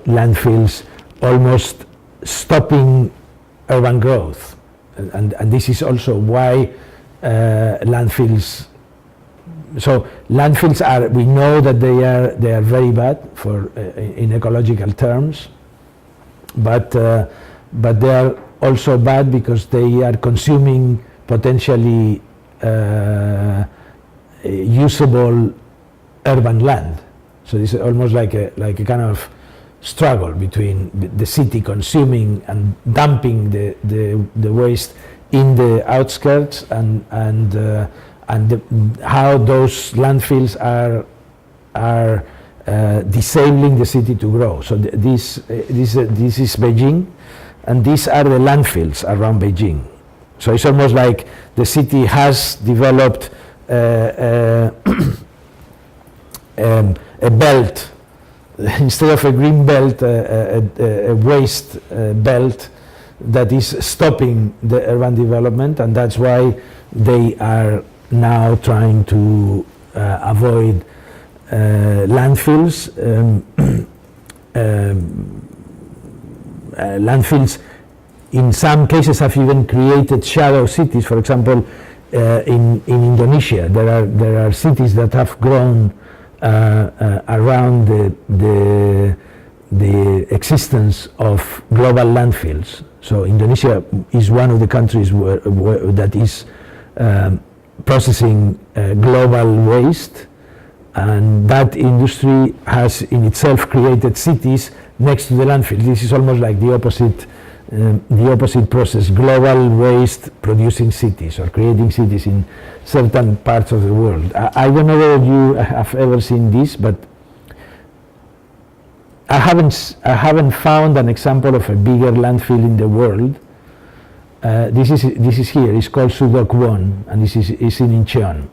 landfills almost stopping urban growth, and this is also why landfills. So landfills are, we know that they are very bad for in ecological terms, but they are also bad because they are consuming potentially usable urban land. So this is almost like a kind of struggle between the city consuming and dumping the waste in the outskirts, and how those landfills are disabling the city to grow. So this is Beijing, and these are the landfills around Beijing. So it's almost like the city has developed a belt, instead of a green belt, a waste belt that is stopping the urban development, and that's why they are now trying to avoid landfills. Landfills in some cases have even created shadow cities. For example, in Indonesia, there are cities that have grown around the existence of global landfills. So Indonesia is one of the countries that is processing global waste, and that industry has in itself created cities next to the landfill. This is almost like the opposite process, global waste producing cities or creating cities in certain parts of the world. I don't know whether you have ever seen this, but I haven't found an example of a bigger landfill in the world. This is here. It's called Sudokwon, and this is in Incheon,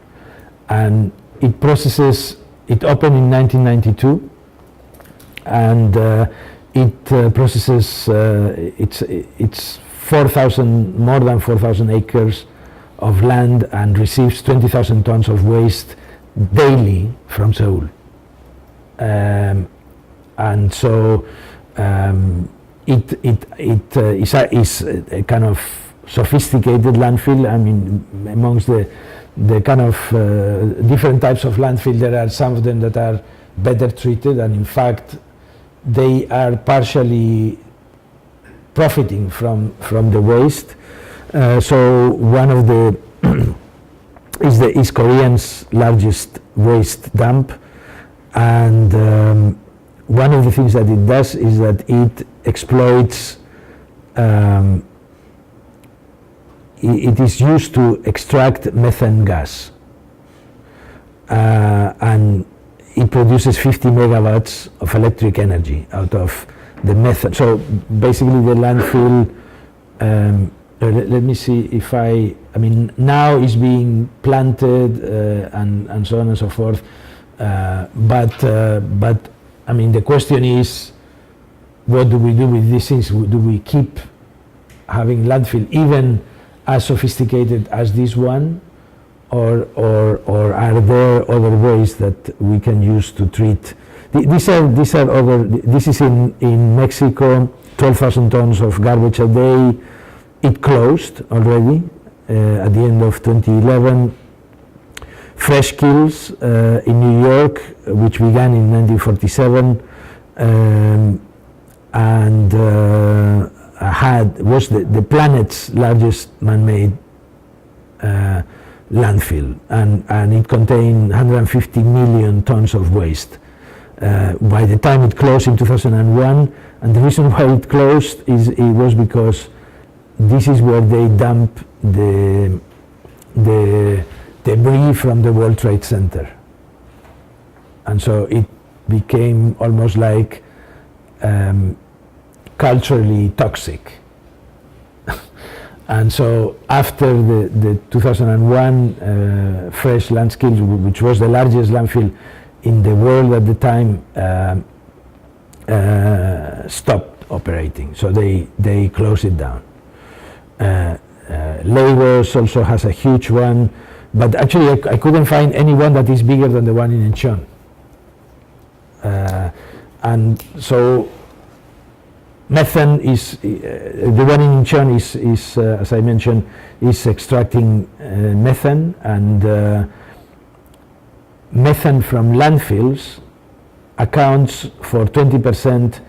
and it processes. It opened in 1992, and it processes. It's 4,000, more than 4,000 acres of land, and receives 20,000 tons of waste daily from Seoul. And so it is a kind of sophisticated landfill. I mean, amongst the kind of different types of landfill, there are some of them that are better treated, and in fact, they are partially profiting from the waste. So one of the is Korea's largest waste dump, and one of the things that it does is that it exploits, it is used to extract methane gas, and it produces 50 megawatts of electric energy out of the methane. So basically the landfill, let me see if I mean, now is being planted and so on and so forth, but I mean, the question is, what do we do with these things? Do we keep having landfill even as sophisticated as this one, or are there other ways that we can use to treat? These are other. This is in Mexico, 12,000 tons of garbage a day. It closed already at the end of 2011. Fresh Kills in New York, which began in 1947, and was the planet's largest man-made landfill, and it contained 150 million tons of waste. By the time it closed in 2001, and the reason why it closed was because this is where they dump the debris from the World Trade Center, and so it became almost like culturally toxic. And so after the 2001 Fresh Landfills, which was the largest landfill in the world at the time, stopped operating, so they closed it down. Lagos also has a huge one, but actually I couldn't find any one that is bigger than the one in Incheon. And so methane is, the one in Incheon is as I mentioned, is extracting methane, and methane from landfills accounts for 20%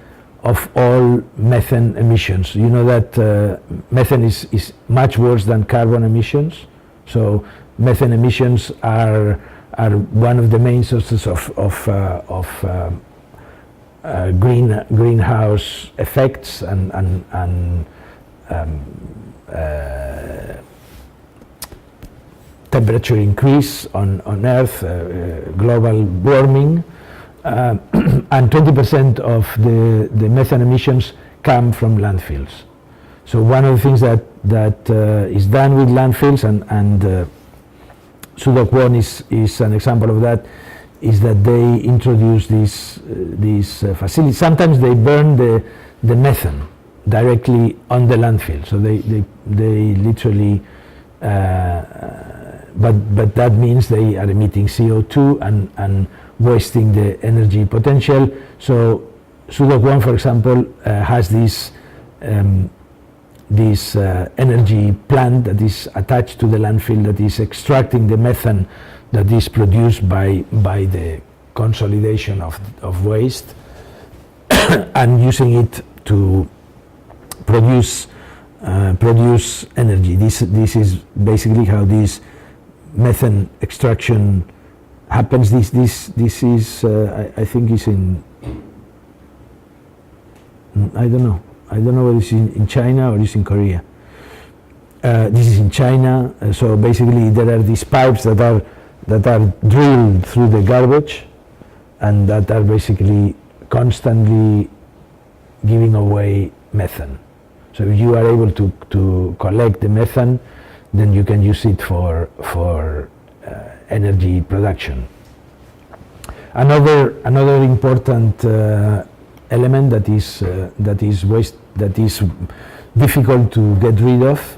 of all methane emissions. You know that methane is much worse than carbon emissions. So methane emissions are one of the main sources of greenhouse effects and temperature increase on Earth, global warming, and 20% of the methane emissions come from landfills. So one of the things that is done with landfills, and Sudokwon is an example of that, is that they introduce these facilities. Sometimes they burn the methane directly on the landfill, so they literally, but that means they are emitting CO2 and wasting the energy potential. So Sudokwon, for example, has this energy plant that is attached to the landfill that is extracting the methane that is produced by the consolidation of waste. and using it to produce energy. This is basically how this methane extraction happens. This is I think is in, I don't know whether it's in China or it's in Korea. This is in China. So basically there are these pipes that are drilled through the garbage and that are basically constantly giving away methane. So if you are able to collect the methane, then you can use it for energy production. Another important element that is waste, that is difficult to get rid of,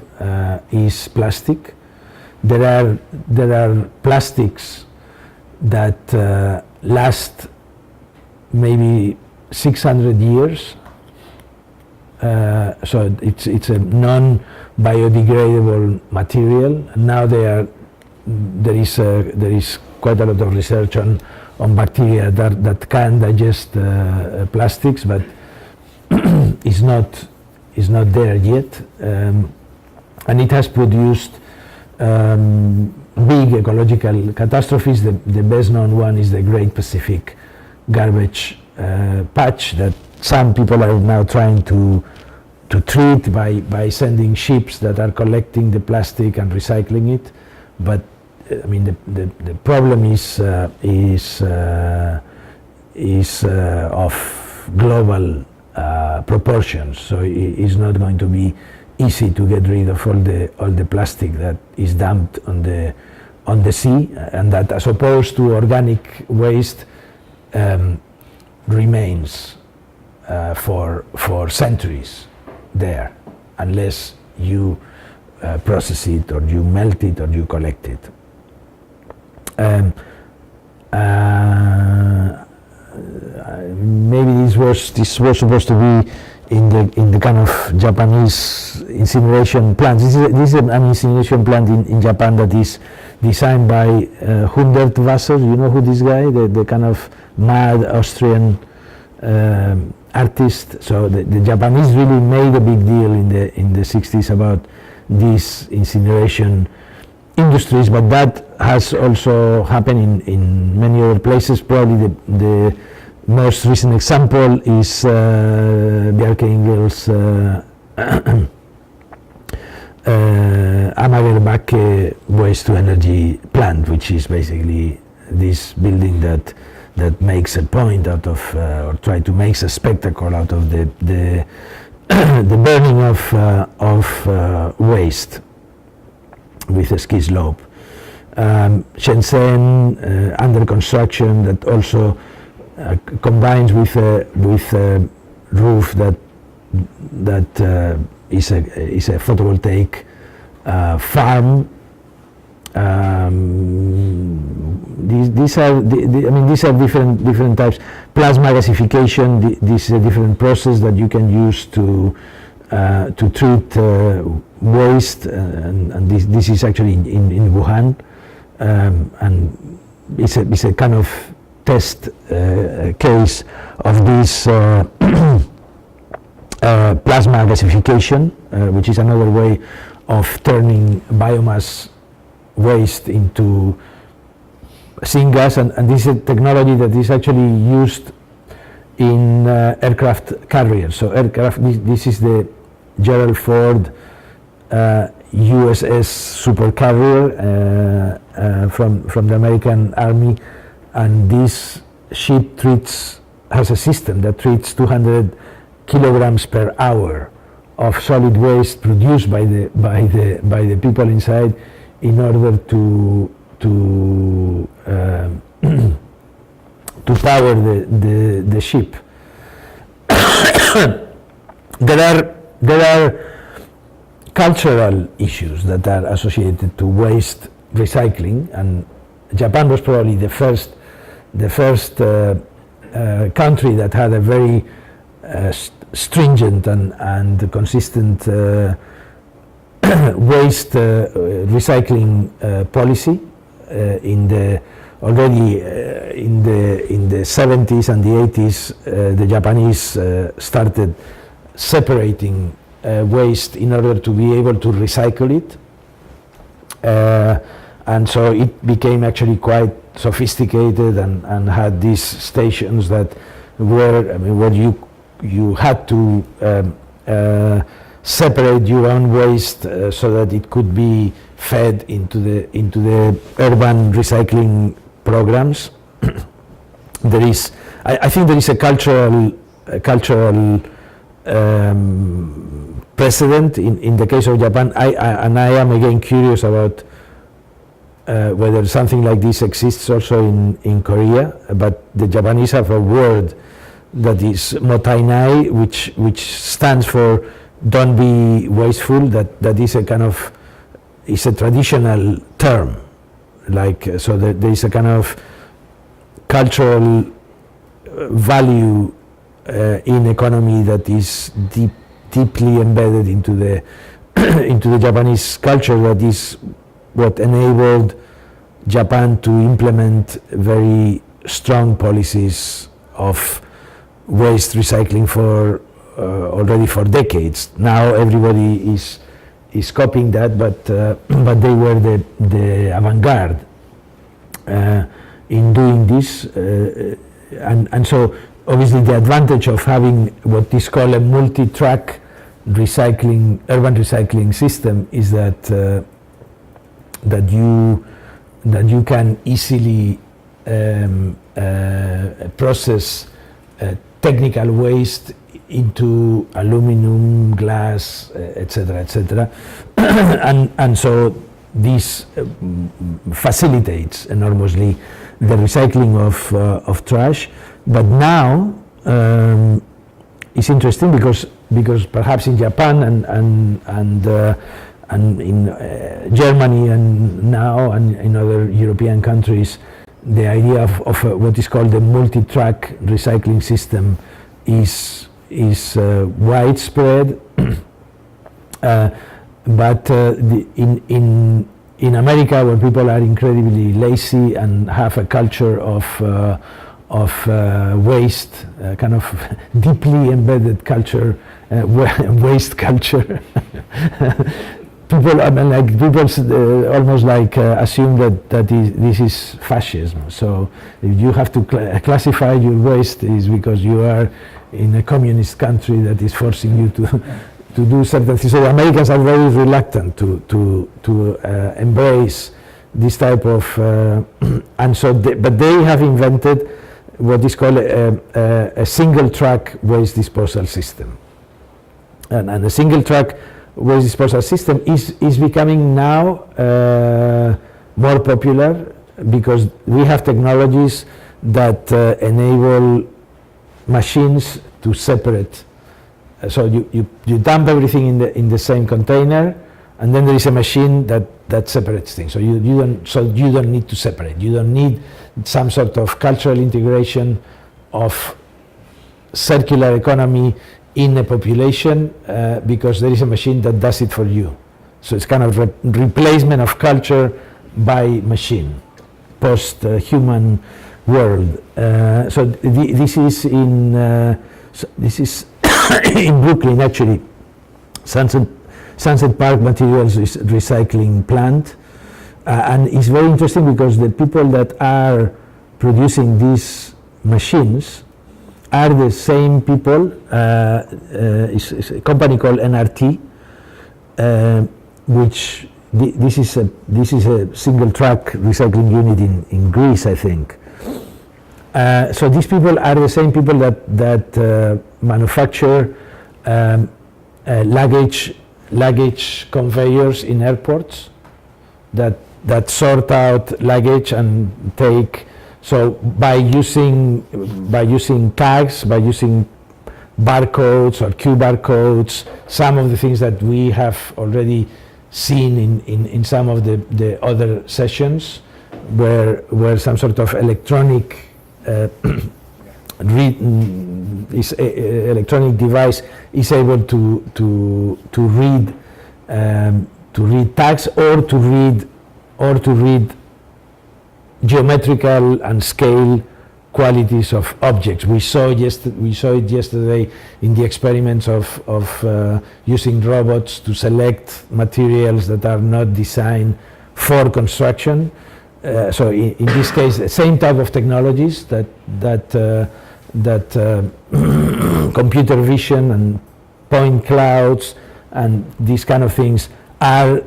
is plastic. There are plastics that last maybe 600 years. So it's a non-biodegradable material. Now there is quite a lot of research on bacteria that can digest plastics, but is not there yet, and it has produced big ecological catastrophes. The best known one is the Great Pacific Garbage Patch that some people are now trying to treat by sending ships that are collecting the plastic and recycling it, but I mean the problem is of global proportions. So it's not going to be easy to get rid of all the plastic that is dumped on the sea, and that, as opposed to organic waste, remains for centuries there, unless you process it or you melt it or you collect it. Maybe this was supposed to be in the kind of Japanese incineration plant. This is an incineration plant in Japan that is designed by Hundertwasser. You know who this guy? The kind of mad Austrian artist. So the Japanese really made a big deal in the 60s about these incineration industries, but that has also happened in many other places. Probably the most recent example is Bjarke Ingel's Amagerbacke waste to energy plant, which is basically this building that makes a point out of, or try to make a spectacle out of the burning of waste with a ski slope. Shenzhen under construction, that also combines with a roof that is a photovoltaic farm. These are different types. Plasma gasification. This is a different process that you can use to treat waste, and this is actually in Wuhan, and it's a kind of test case of this plasma gasification, which is another way of turning biomass waste into syngas, and this is a technology that is actually used in aircraft carriers. So this is the Gerald Ford USS supercarrier from the American Army, and this ship has a system that treats 200 kilograms per hour of solid waste produced by the people inside, in order to power the ship. There are cultural issues that are associated to waste recycling, and Japan was probably the first country that had a very stringent and consistent waste recycling policy. In the already in the 70s and the 80s, the Japanese started separating waste in order to be able to recycle it. And so it became actually quite sophisticated and had these stations that were, I mean, where you had to separate your own waste so that it could be fed into the urban recycling programs. I think there is a cultural precedent in the case of Japan. I am again curious about whether something like this exists also in Korea, but the Japanese have a word that is motainai, which stands for don't be wasteful. That is a kind of, it's a traditional term, like, so that there is a kind of cultural value in economy that is deeply embedded into the into the Japanese culture, that is what enabled Japan to implement very strong policies of waste recycling for already for decades. Now everybody is copying that, but they were the avant-garde in doing this, and so obviously the advantage of having what is called a multi-track urban recycling system is that you can easily process technical waste into aluminum, glass, etc., and so this facilitates enormously the recycling of trash. But now it's interesting because perhaps in Japan and in Germany and now and in other European countries, the idea of what is called the multi-track recycling system is widespread. But in America, where people are incredibly lazy and have a culture of waste, kind of deeply embedded culture, waste culture. People, I mean, like people almost like assume that this is fascism. So if you have to classify your waste, is because you are in a communist country that is forcing you to do certain things. So Americans are very reluctant to embrace this type of, and so but they have invented what is called a single track waste disposal system, and a single track waste disposal system is becoming now more popular because we have technologies that enable machines to separate. So you dump everything in the same container, and then there is a machine that separates things. So you don't need to separate. You don't need some sort of cultural integration of circular economy in a population because there is a machine that does it for you. So it's kind of replacement of culture by machine, post-human world. So this is in in Brooklyn, actually. Sunset Park Materials is recycling plant, and it's very interesting because the people that are producing these machines are the same people. It's a company called NRT, which this is a single track recycling unit in Greece, I think. So these people are the same people that manufacture luggage conveyors in airports that sort out luggage and take. So by using tags, by using barcodes or QR codes, some of the things that we have already seen in some of the other sessions, where some sort of electronic electronic device is able to read tags or to read geometrical and scale qualities of objects. We saw it yesterday in the experiments of using robots to select materials that are not designed for construction. So in this case, the same type of technologies that computer vision and point clouds and these kind of things are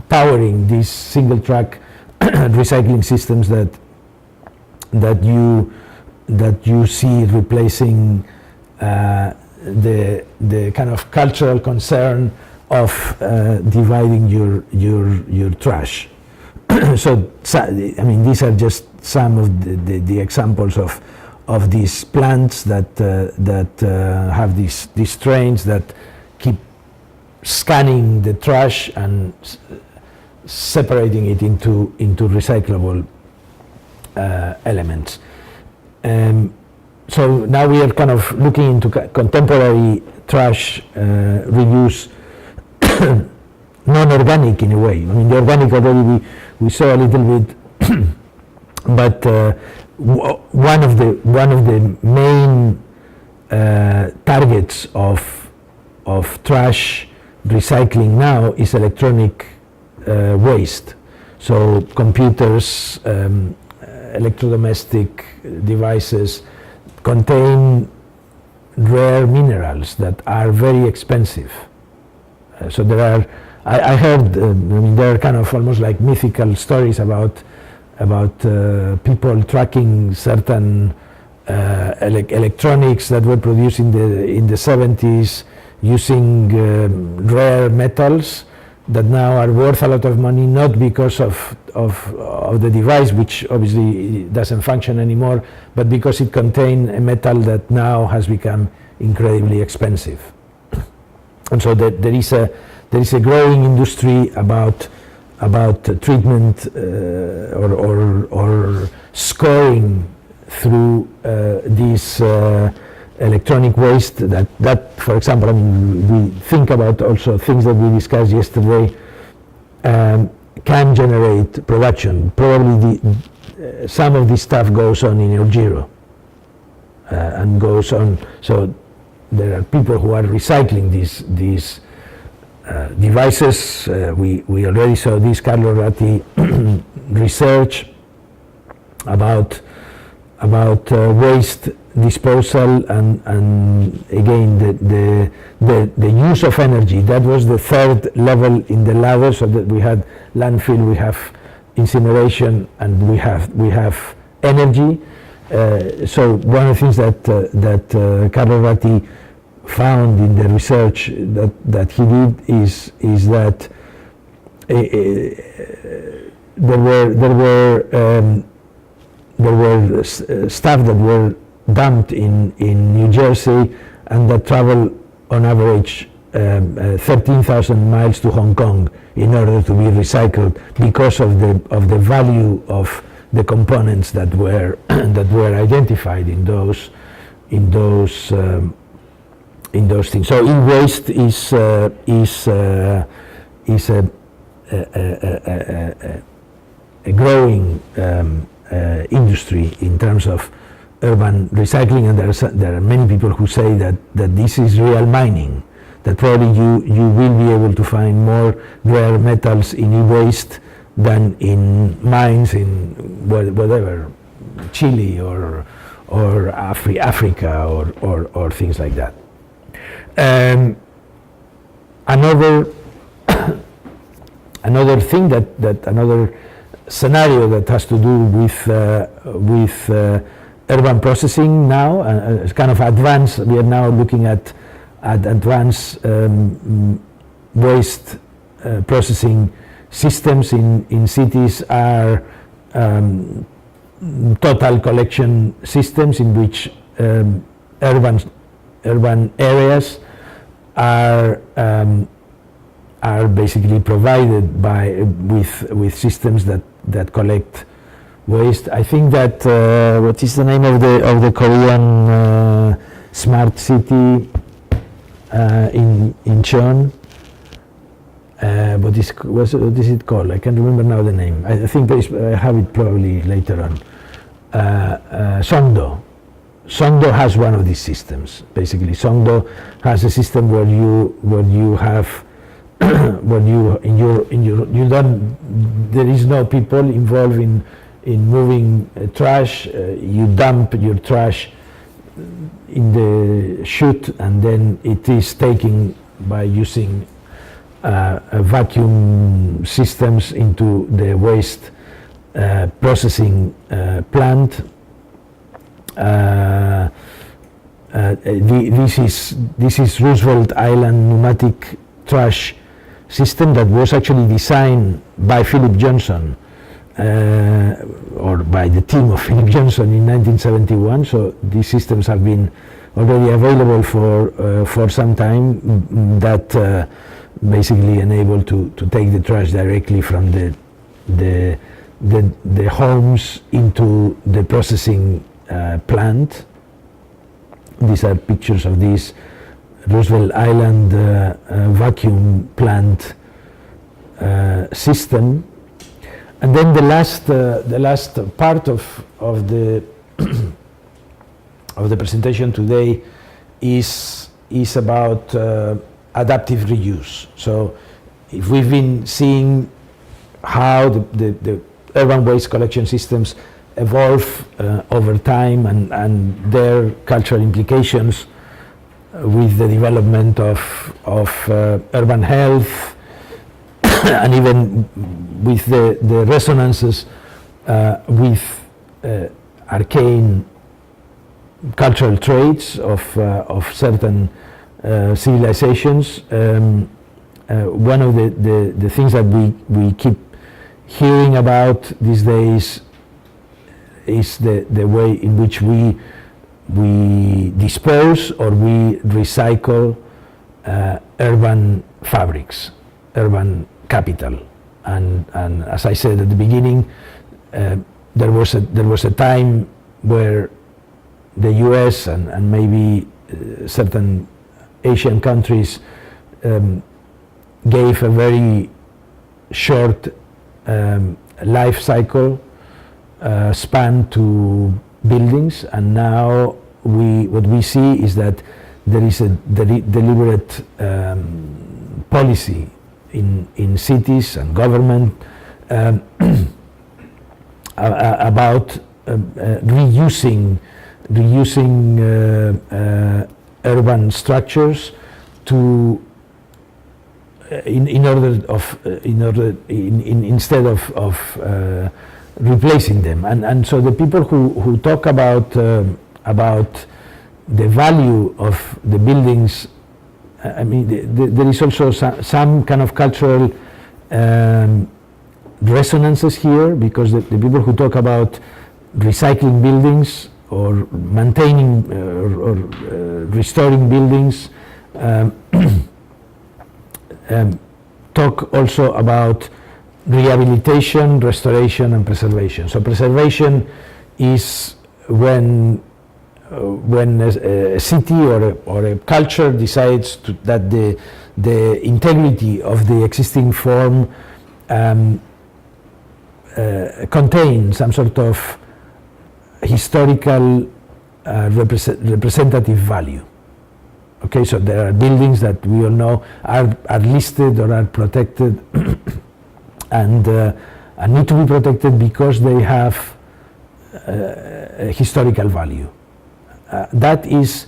powering these single track recycling systems that you see replacing the kind of cultural concern of dividing your trash. So I mean, these are just some of the examples of these plants that have these trains that keep scanning the trash and separating it into recyclable elements. So now we are kind of looking into contemporary trash reuse, non-organic in a way. I mean, the organic already we saw a little bit, but one of the main targets of trash recycling now is electronic waste. So computers, electrodomestic devices contain rare minerals that are very expensive. So there are, I heard, I mean, there are kind of almost like mythical stories about people tracking certain electronics that were produced in the 70s using rare metals that now are worth a lot of money, not because of the device, which obviously doesn't function anymore, but because it contained a metal that now has become incredibly expensive. And so there is a growing industry about treatment or scoring through these electronic waste that, for example, I mean, we think about also things that we discussed yesterday can generate production. Probably some of this stuff goes on in Urgiro and goes on. So there are people who are recycling these devices. We already saw this Carlo Ratti research about waste disposal and again the use of energy. That was the third level in the ladder. So that we had landfill, we have incineration, and we have energy. So one of the things that Carlo Ratti found in the research that he did is that there were stuff that were dumped in New Jersey and that travel on average 13,000 miles to Hong Kong in order to be recycled because of the value of the components that were identified in those things. So e-waste is a growing industry in terms of urban recycling, and there are many people who say that this is real mining, that probably you will be able to find more rare metals in e-waste than in mines in whatever, Chile or Africa or things like that. Another thing another scenario that has to do with urban processing now, it's kind of advanced. We are now looking at advanced waste processing systems in cities are total collection systems in which urban areas are basically provided with systems that collect waste. I think that what is the name of the Korean smart city in Cheon? what is it called? I can't remember now the name. I think I have it probably later on. Songdo. Songdo has one of these systems. Basically, Songdo has a system where you have when you don't, there is no people involved in moving trash. You dump your trash in the chute, and then it is taken by using vacuum systems into the waste processing plant. This is Roosevelt Island pneumatic trash system that was actually designed by Philip Johnson or by the team of Philip Johnson in 1971. So these systems have been already available for some time, that basically enable to take the trash directly from the homes into the processing plant. These are pictures of this Roosevelt Island vacuum plant system. And then the last part of the of the presentation today is about adaptive reuse. So if we've been seeing how the urban waste collection systems evolve over time and their cultural implications with the development of urban health and even with the resonances with arcane cultural traits of certain civilizations. One of the things that we keep hearing about these days is the way in which we dispose or we recycle urban fabrics, urban capital. And as I said at the beginning, there was a time where the US and maybe certain Asian countries gave a very short life cycle span to buildings, and now what we see is that there is a deliberate policy in cities and government about reusing urban structures to instead of replacing them, and so the people who talk about the value of the buildings, I mean, there is also some kind of cultural resonances here, because the people who talk about recycling buildings or maintaining or restoring buildings talk also about rehabilitation, restoration, and preservation. So preservation is when a city or a culture decides that the integrity of the existing form contains some sort of historical representative value. Okay, so there are buildings that we all know are listed or are protected and need to be protected because they have a historical value. That is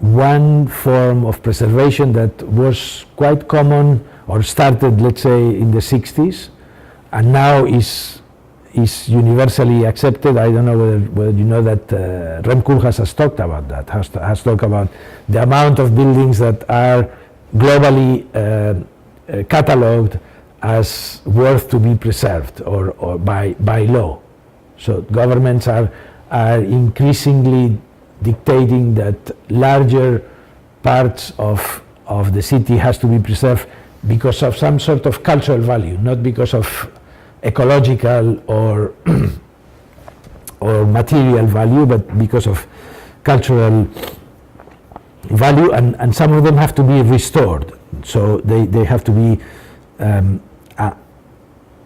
one form of preservation that was quite common or started, let's say, in the 60s, and now is universally accepted. I don't know whether you know that Rem Koolhaas has talked about that, has talked about the amount of buildings that are globally catalogued as worth to be preserved or by law. So governments are increasingly dictating that larger parts of the city has to be preserved because of some sort of cultural value, not because of ecological or material value, but because of cultural value, and some of them have to be restored. So they have to be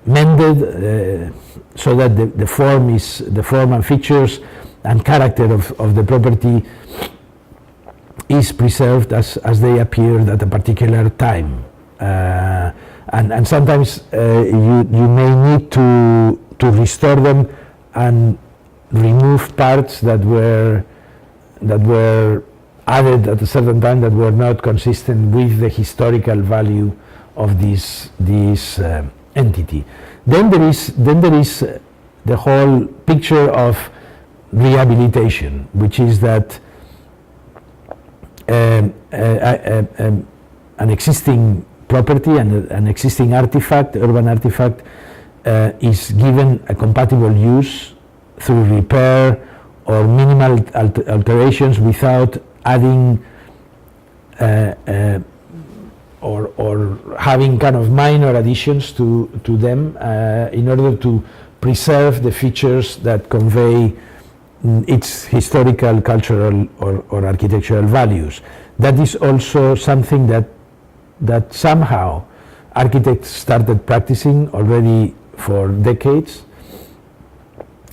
mended so that the form and features and character of the property is preserved as they appeared at a particular time. And sometimes you may need to restore them and remove parts that were added at a certain time that were not consistent with the historical value of this entity. Then there is the whole picture of rehabilitation, which is that an existing property and an existing artifact, urban artifact, is given a compatible use through repair or minimal alterations without adding or having kind of minor additions to them in order to preserve the features that convey its historical, cultural, or architectural values. That is also something that somehow architects started practicing already for decades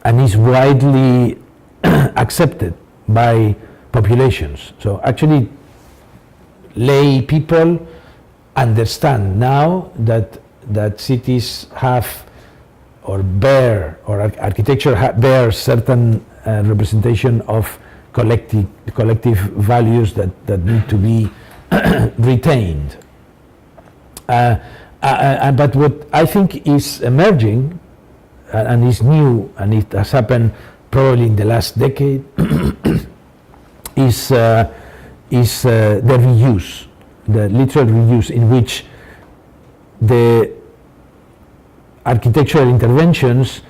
and is widely accepted by populations. So actually lay people understand now that cities have or bear, or architecture bears certain representation of collective values that need to be retained. But what I think is emerging and is new, and it has happened probably in the last decade, is the reuse, the literal reuse, in which the architectural interventions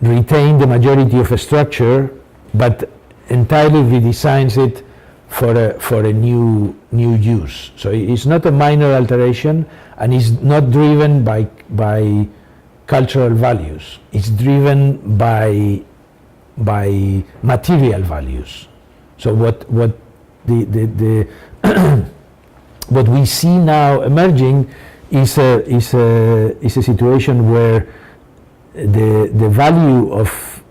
retain the majority of a structure, but entirely redesigns it for a new use. So it's not a minor alteration, and it's not driven by cultural values. It's driven by material values. So what the what we see now emerging is a situation where the value of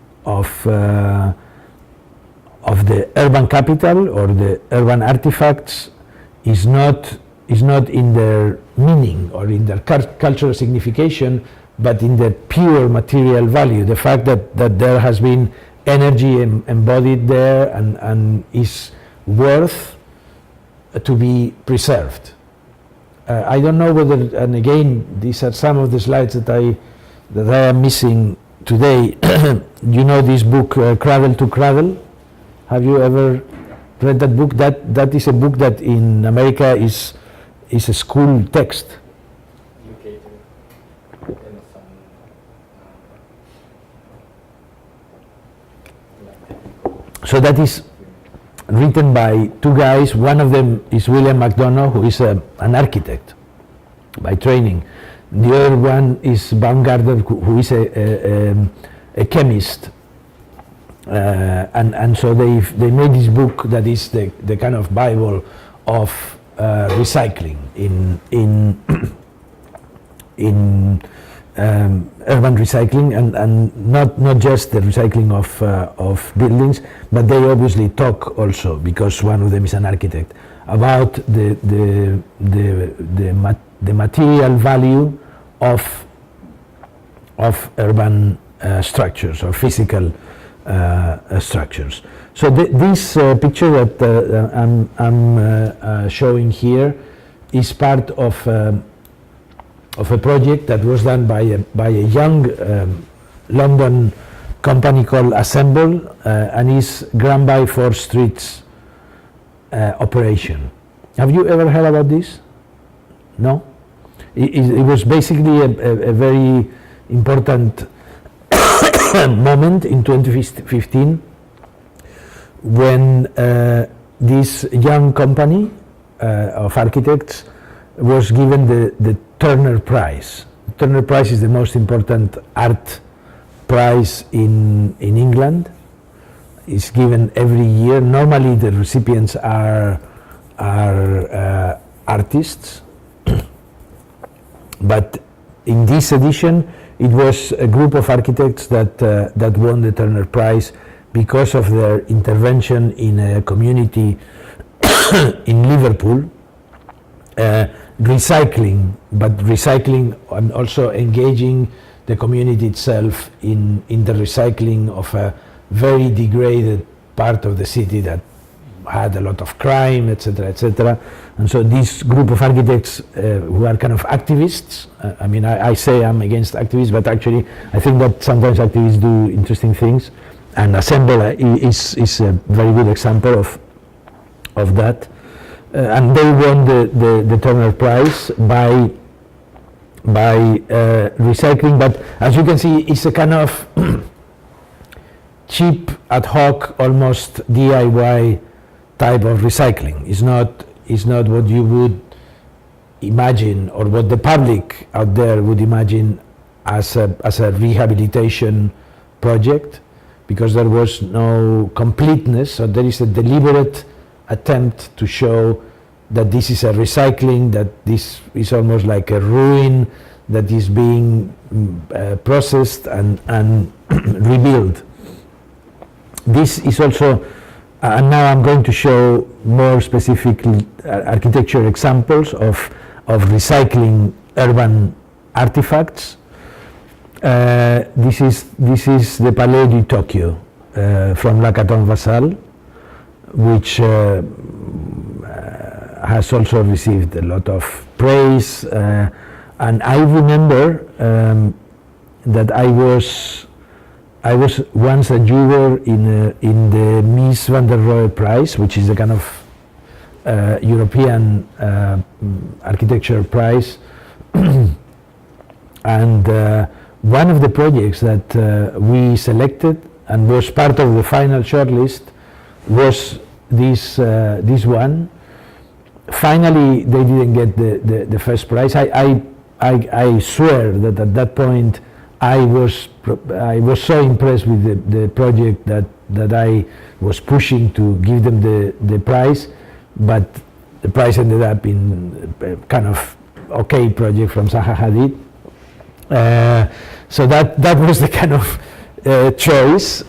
the urban capital or the urban artifacts is not in their meaning or in their cultural signification, but in the pure material value. The fact that there has been energy embodied there and is worth to be preserved. I don't know whether, and again, these are some of the slides that I am missing today. You know this book, Cradle to Cradle? Have you ever read that book? That is a book that in America is a school text. So that is written by two guys. One of them is William McDonough, who is an architect by training. The other one is Baumgartner, who is a chemist. And so they made this book that is the kind of Bible of recycling in urban recycling, and not just the recycling of buildings, but they obviously talk also, because one of them is an architect, about the material value of urban structures or physical structures. So this picture that I'm showing here is part of a project that was done by a young London company called Assemble, and is Granby 4 Streets operation. Have you ever heard about this? No? It was basically a very important moment in 2015 when this young company of architects was given the Turner Prize. The Turner Prize is the most important art prize in England. It's given every year. Normally the recipients are artists, But in this edition, it was a group of architects that won the Turner Prize because of their intervention in a community in Liverpool, recycling and also engaging the community itself in the recycling of a very degraded part of the city that had a lot of crime, etc., etc. And so this group of architects who are kind of activists, I say I'm against activists, but actually I think that sometimes activists do interesting things, and Assemble is a very good example of that. And they won the Turner Prize by recycling, but as you can see, it's a kind of cheap, ad hoc, almost DIY type of recycling. It's not what you would imagine or what the public out there would imagine as a rehabilitation project, because there was no completeness. So there is a deliberate attempt to show that this is a recycling, that this is almost like a ruin that is being processed and rebuilt. This is also, and now I'm going to show more specific architecture examples of recycling urban artifacts. This is the Palais du Tokyo from La Caton Vassal, which has also received a lot of praise. And I remember that I was once a juror in the Mies van der Rohe Prize, which is a kind of European architecture prize. And one of the projects that we selected and was part of the final shortlist was this one. Finally, they didn't get the first prize. I swear that at that point I was so impressed with the project that I was pushing to give them the prize, but the prize ended up in a kind of okay project from Zaha Hadid. So that was the kind of choice.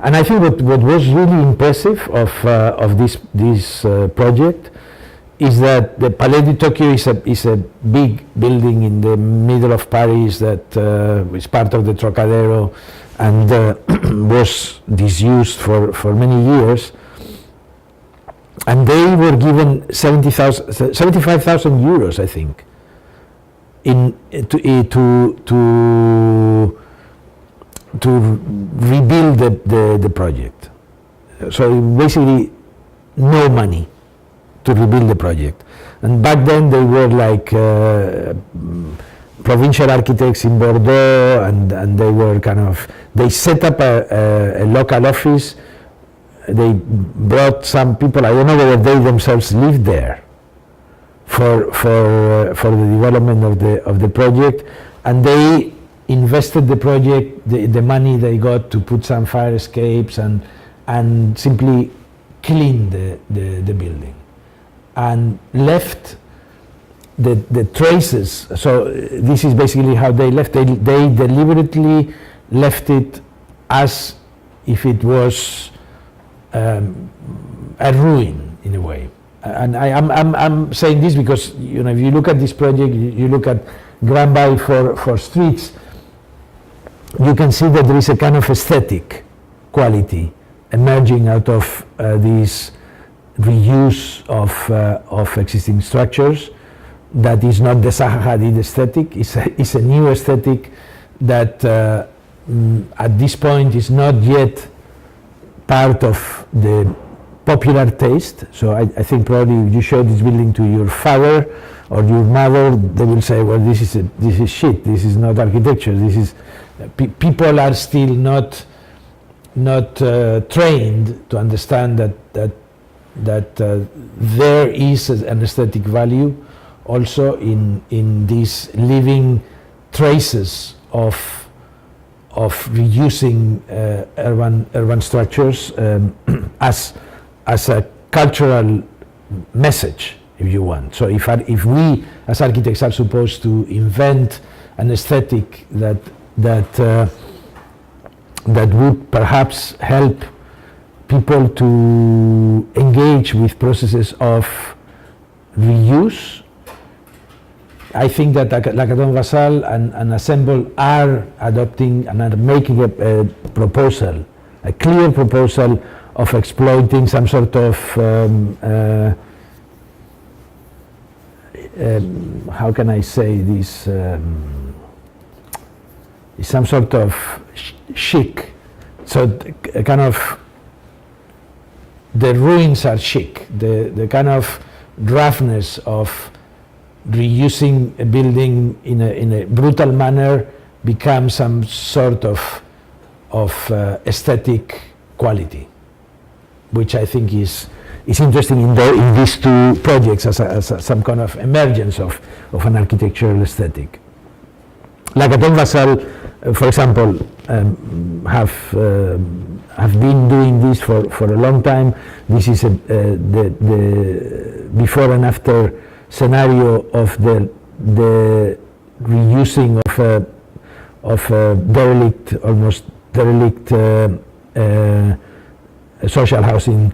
And I think what was really impressive of this project is that the Palais de Tokyo is a big building in the middle of Paris that is part of the Trocadero and was disused for many years. And they were given 75,000 euros, I think, to rebuild the project. So basically no money to rebuild the project. And back then they were like provincial architects in Bordeaux, and they were they set up a local office. They brought some people, I don't know whether they themselves lived there for the development of the project, and they invested the project, the money they got to put some fire escapes and simply clean the building and left the traces. So this is basically how they left. They deliberately left it as if it was a ruin in a way. And I'm saying this because if you look at this project, you look at Granby for streets, you can see that there is a kind of aesthetic quality emerging out of this reuse of existing structures. That is not the Zaha Hadid aesthetic. It's a new aesthetic that at this point is not yet part of the popular taste. So I think probably if you show this building to your father or your mother, they will say, well, this is shit. This is not architecture. This is people are still not trained to understand that there is an aesthetic value also in these living traces of reusing urban structures as a cultural message if you want. So if we as architects are supposed to invent an aesthetic that would perhaps help people to engage with processes of reuse, I think that Lacaton Vassal and Assemble are adopting and are making a proposal, a clear proposal of exploiting some sort of how can I say this, some sort of chic, so kind of the ruins are chic, the kind of roughness of reusing a building in a brutal manner becomes some sort of aesthetic quality, which I think is interesting in these two projects as some kind of emergence of an architectural aesthetic. Lacaton Vassal, for example, have been doing this for a long time. This is the before and after scenario of the reusing of a derelict, almost derelict social housing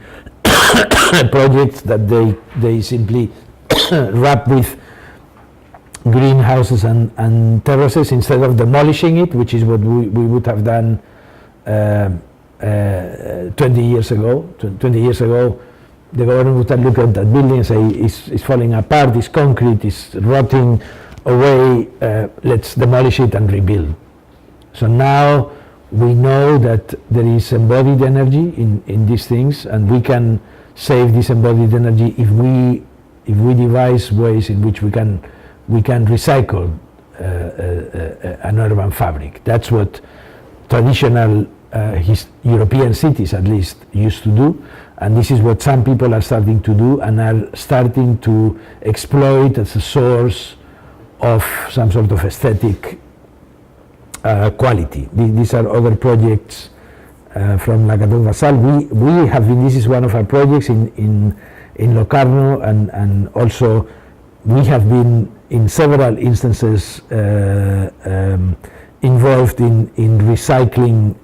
projects that they simply wrap with greenhouses and terraces instead of demolishing it, which is what we would have done 20 years ago. 20 years ago, the government would have looked at that building and say, it's falling apart, it's concrete, it's rotting away, let's demolish it and rebuild. So now we know that there is embodied energy in these things, and we can save this embodied energy if we devise ways in which we can recycle an urban fabric. That's what traditional European cities, at least, used to do, and this is what some people are starting to do and are starting to exploit as a source of some sort of aesthetic quality. These are other projects from Lacaton Vassal. We have been, this is one of our projects in Locarno, and also we have been in several instances involved in recycling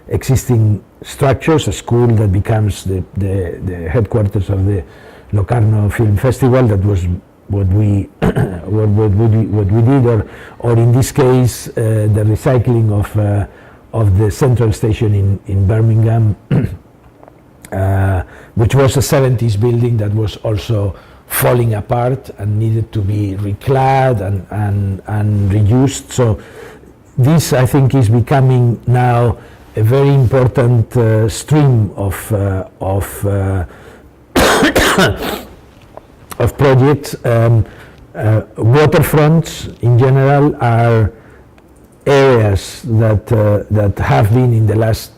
existing structures, a school that becomes the headquarters of the Locarno Film Festival. That was what we did, or in this case the recycling of the central station in Birmingham, which was a 70s building that was also falling apart and needed to be reclad and reused. So this, I think, is becoming now a very important stream of projects. Waterfronts in general are areas that have been in the last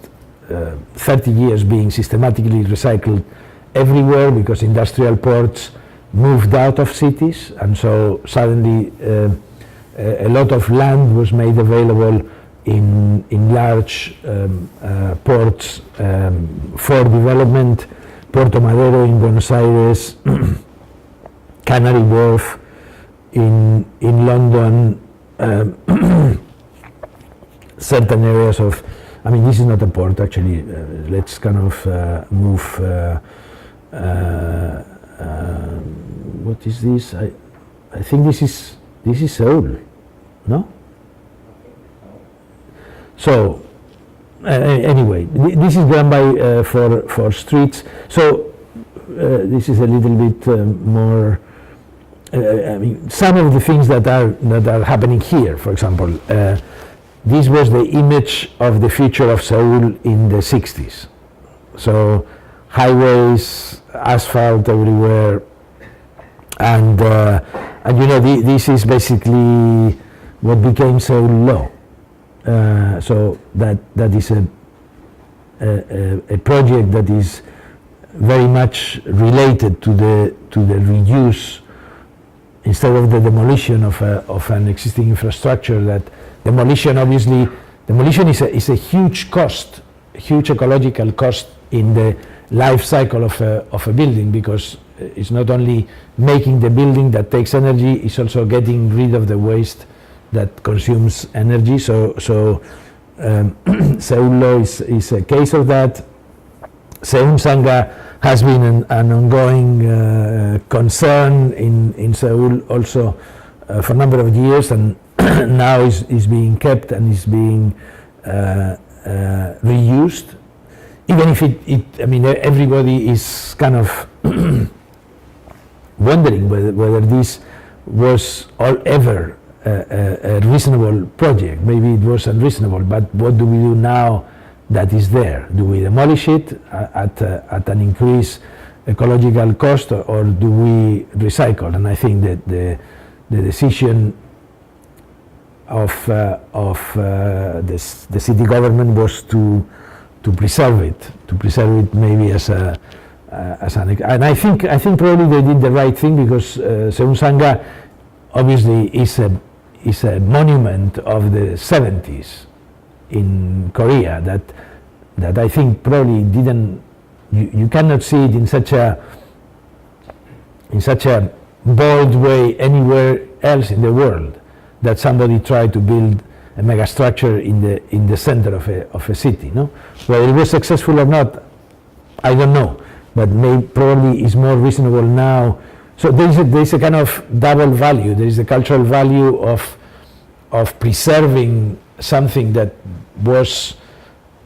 30 years being systematically recycled everywhere, because industrial ports moved out of cities, and so suddenly a lot of land was made available in large ports for development. Puerto Madero in Buenos Aires, Canary Wharf in London, certain areas of, I mean, this is not a port actually, let's kind of move, what is this? I think this is Seoul, no? So anyway, this is done by for streets. So this is a little bit more. I mean, some of the things that are happening here. For example, this was the image of the future of Seoul in the 60s. So highways, asphalt everywhere, and you know, this is basically what became Seoul law. So that is a project that is very much related to the reuse, instead of the demolition of an existing infrastructure. That demolition, obviously, is a huge cost, huge ecological cost in the life cycle of a building, because it's not only making the building that takes energy, it's also getting rid of the waste that consumes energy. So Seoul law is a case of that. Seumsanga has been an ongoing concern in Seoul also for a number of years, and now is being kept and is being reused. Even if I mean, everybody is kind of wondering whether this was ever a reasonable project. Maybe it was unreasonable, but what do we do now that is there? Do we demolish it at an increased ecological cost, or do we recycle? And I think that the decision of the city government was to preserve it maybe as an, and I think probably they did the right thing, because Seumsanga obviously is a monument of the 70s in Korea that I think probably didn't, you cannot see it in such a bold way anywhere else in the world, that somebody tried to build a megastructure in the center of a city. No, whether it was successful or not, I don't know, but probably is more reasonable now. So there's a kind of double value. There is the cultural value of preserving something that was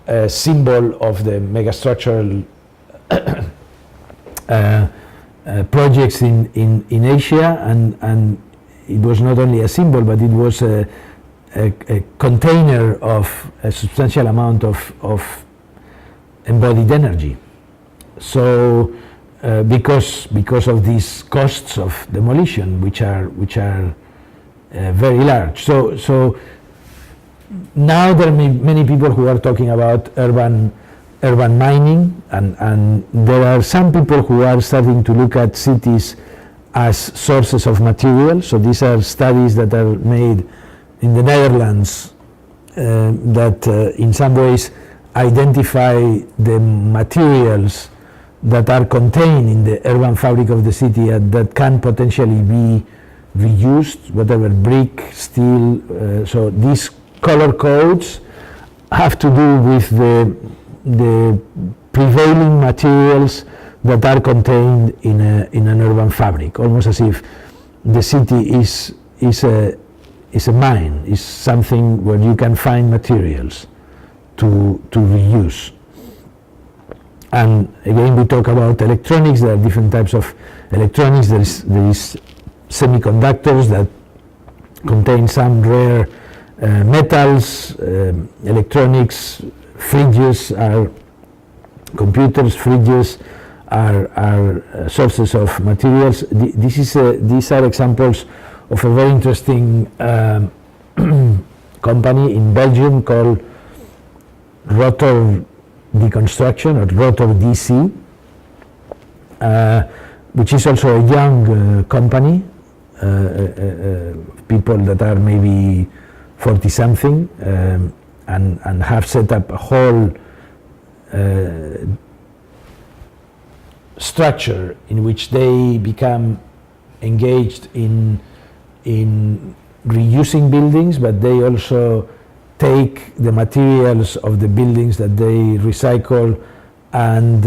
a symbol of the megastructural projects in Asia, and it was not only a symbol, but it was a container of a substantial amount of embodied energy. So because of these costs of demolition, which are very large. So now there are many people who are talking about urban mining, and there are some people who are starting to look at cities as sources of material. So these are studies that are made in the Netherlands that in some ways identify the materials that are contained in the urban fabric of the city that can potentially be reused, whatever, brick, steel. So these color codes have to do with the prevailing materials that are contained in an urban fabric, almost as if the city is a mine, is something where you can find materials to reuse. And again, we talk about electronics. There are different types of electronics. There is semiconductors that contain some rare metals. Electronics, fridges are computers. Fridges are sources of materials. These are examples of a very interesting company in Belgium called Rotor Deconstruction, or Rotor DC, which is also a young company, people that are maybe 40-something, and have set up a whole structure in which they become engaged in reusing buildings, but they also take the materials of the buildings that they recycle and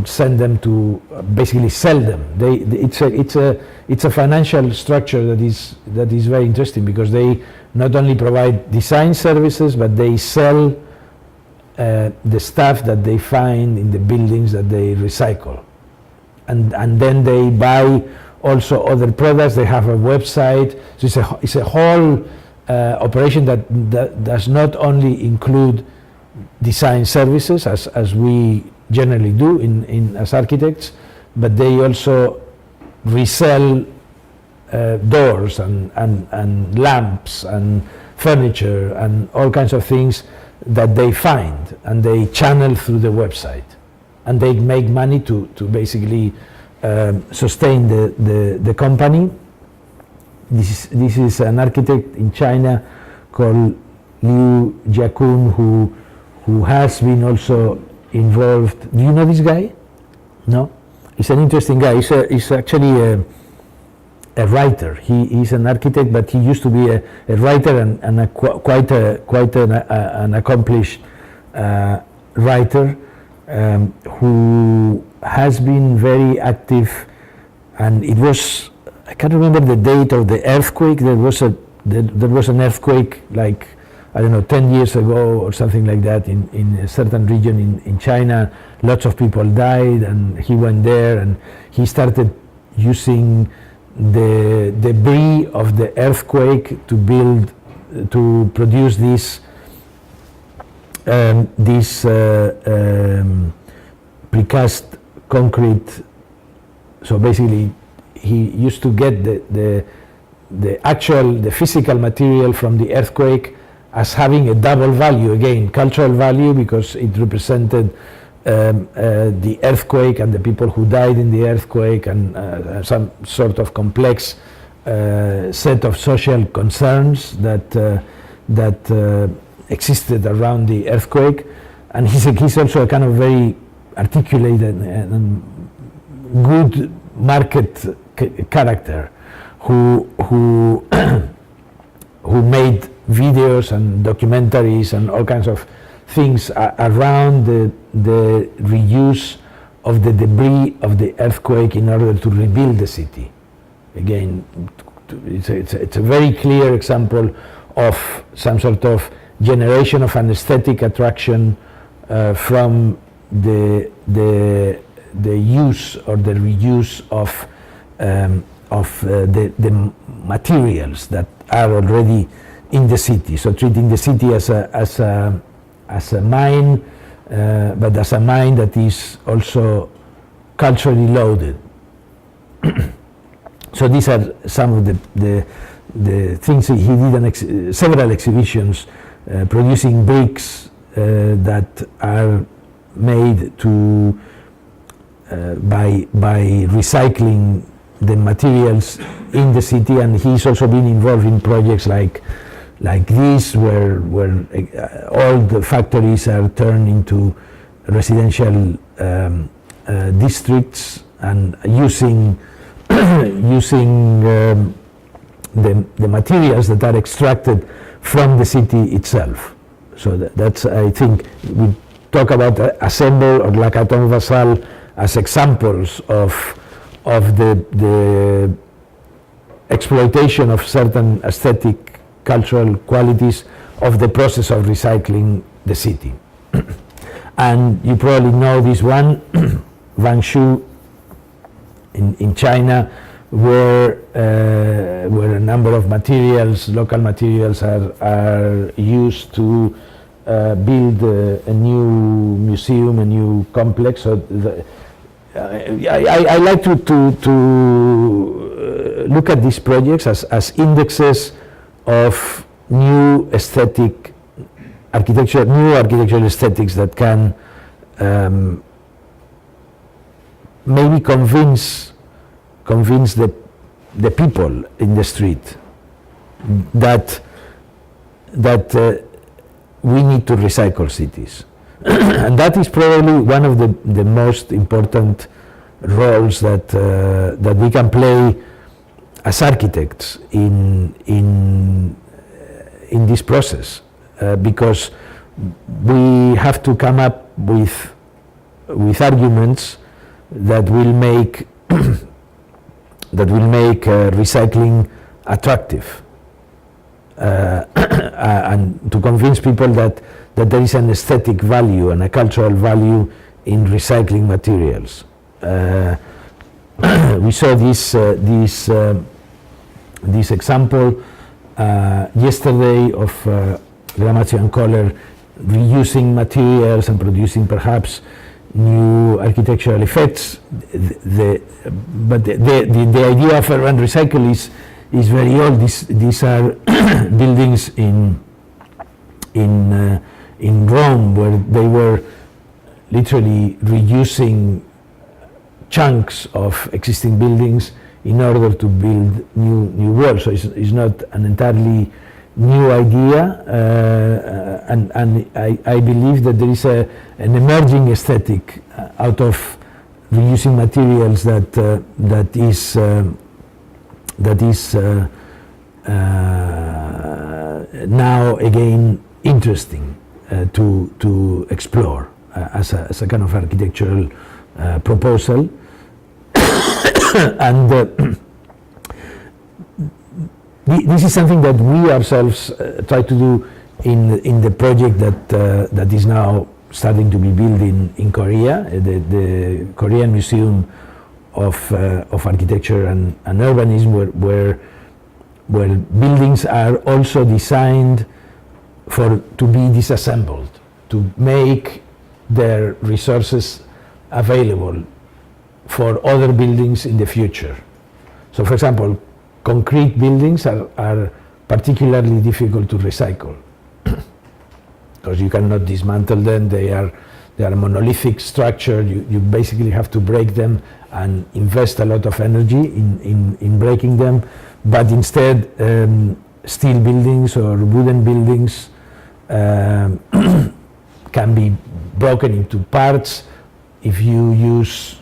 send them to basically sell them. It's a financial structure that is very interesting, because they not only provide design services, but they sell the stuff that they find in the buildings that they recycle, and then they buy also other products. They have a website. So it's a whole operation that does not only include design services as we generally do as architects, but they also resell doors and lamps and furniture and all kinds of things that they find, and they channel through the website, and they make money to basically sustain the company. This is an architect in China called Liu Jiakun, who has been also involved. Do you know this guy? No? he's an interesting guy. He's actually a writer. He's an architect, but he used to be a writer and quite an accomplished writer who has been very active. And it was, I can't remember the date of the earthquake. There was an earthquake like, I don't know, 10 years ago or something like that in a certain region in China. Lots of people died, and he went there and he started using the debris of the earthquake to produce this precast concrete. So basically, he used to get the physical material from the earthquake as having a double value. Again, cultural value, because it represented the earthquake and the people who died in the earthquake, and some sort of complex set of social concerns that existed around the earthquake. And he's also a kind of very articulated and good market character who made videos and documentaries and all kinds of things around the reuse of the debris of the earthquake in order to rebuild the city. Again, it's a very clear example of some sort of generation of an aesthetic attraction from the use or the reuse of the materials that are already in the city. So treating the city as a mine, but as a mine that is also culturally loaded. So these are some of the things he did, several exhibitions producing bricks that are made to by recycling the materials in the city. And he's also been involved in projects like this, where all the factories are turned into residential districts, and using the materials that are extracted from the city itself. So that's, I think, we talk about Assemble or La Caton Vassal as examples of the exploitation of certain aesthetic cultural qualities of the process of recycling the city. And you probably know this one, Wangshu in China, where a number of materials, local materials, are used to build a new museum, a new complex. So I like to look at these projects as indexes of new aesthetic architecture, new architectural aesthetics that can maybe convince the people in the street that we need to recycle cities. And that is probably one of the most important roles that we can play as architects in this process, because we have to come up with arguments that will make recycling attractive, and to convince people that there is an aesthetic value and a cultural value in recycling materials. We saw this example yesterday of Gramazio and Kohler reusing materials and producing perhaps new architectural effects. But the idea of urban recycle is very old. These are buildings in Rome, where they were literally reusing chunks of existing buildings in order to build new walls. So it's not an entirely new idea, and I believe that there is an emerging aesthetic out of reusing materials that is now again interesting to explore as a kind of architectural proposal. And this is something that we ourselves try to do in the project that is now starting to be built in Korea, the Korean Museum of Architecture and Urbanism, where buildings are also designed to be disassembled, to make their resources available for other buildings in the future. So, for example, concrete buildings are particularly difficult to recycle because you cannot dismantle them. They are a monolithic structure. You basically have to break them and invest a lot of energy in breaking them. But instead, steel buildings or wooden buildings can be broken into parts if you use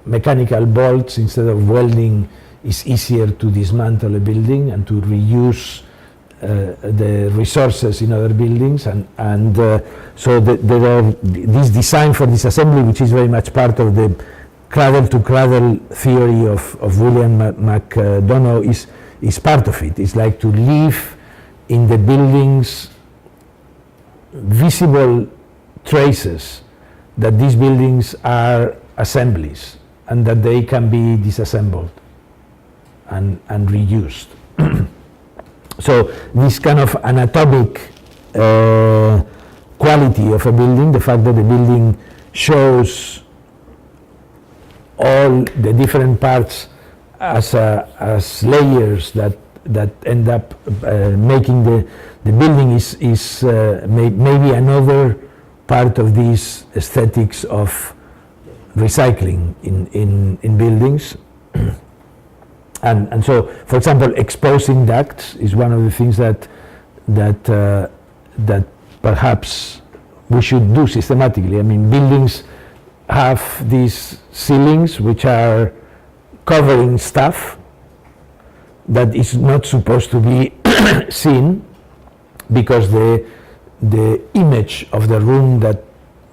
mechanical bolts instead of welding. It's easier to dismantle a building and to reuse the resources in other buildings, so there are this design for disassembly, which is very much part of the cradle-to-cradle theory of William McDonough, is part of it. It's like to leave in the buildings visible traces that these buildings are assemblies and that they can be disassembled and reused. So this kind of anatomic quality of a building, the fact that the building shows all the different parts as layers that end up making the building is maybe another part of these aesthetics of recycling in buildings. And so, for example, exposing ducts is one of the things that perhaps we should do systematically. I mean, buildings have these ceilings which are covering stuff that is not supposed to be seen, because the image of the room that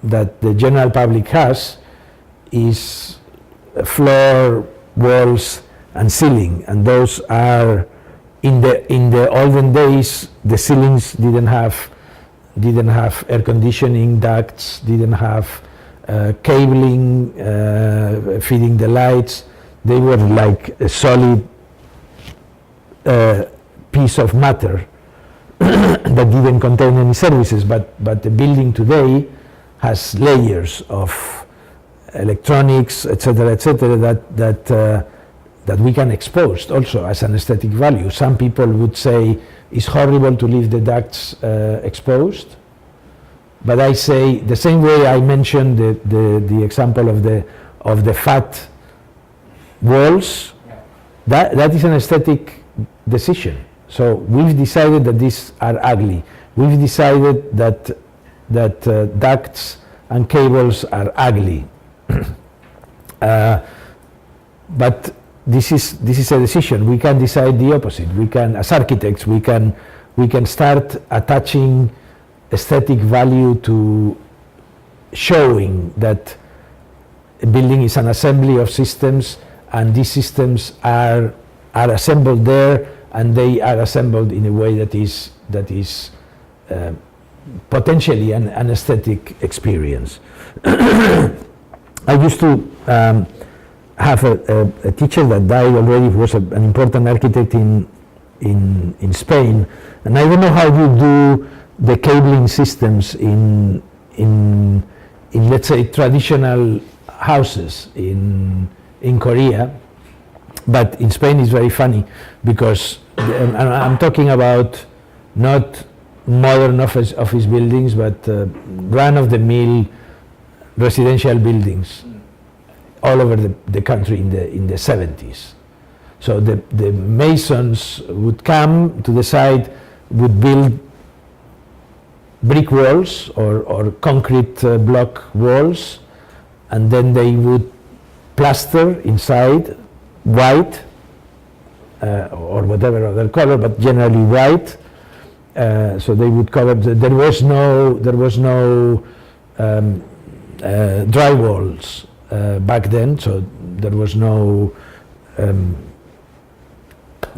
the general public has is floor, walls, and ceiling, and those are in the olden days. The ceilings didn't have air conditioning, ducts, didn't have cabling feeding the lights. They were like a solid piece of matter that didn't contain any services. But the building today has layers of electronics, etc., that we can expose also as an aesthetic value. Some people would say it's horrible to leave the ducts exposed, but I say, the same way I mentioned the example of the fat walls, that is an aesthetic decision. So we've decided that these are ugly. We've decided that ducts and cables are ugly. But this is a decision. We can decide the opposite. We can, as architects, we can start attaching aesthetic value to showing that a building is an assembly of systems, and these systems are assembled there, and they are assembled in a way that is potentially an aesthetic experience. I used to have a teacher that died already, who was an important architect in Spain, and I don't know how you do the cabling systems in let's say traditional houses in Korea, but in Spain it's very funny, because I'm talking about not modern office buildings, but run-of-the-mill residential buildings all over the country in the 70s. So the masons would come to the site, would build brick walls or concrete block walls, and then they would plaster inside, white, or whatever other color, but generally white. So they would cover. There was no drywalls back then, so there was no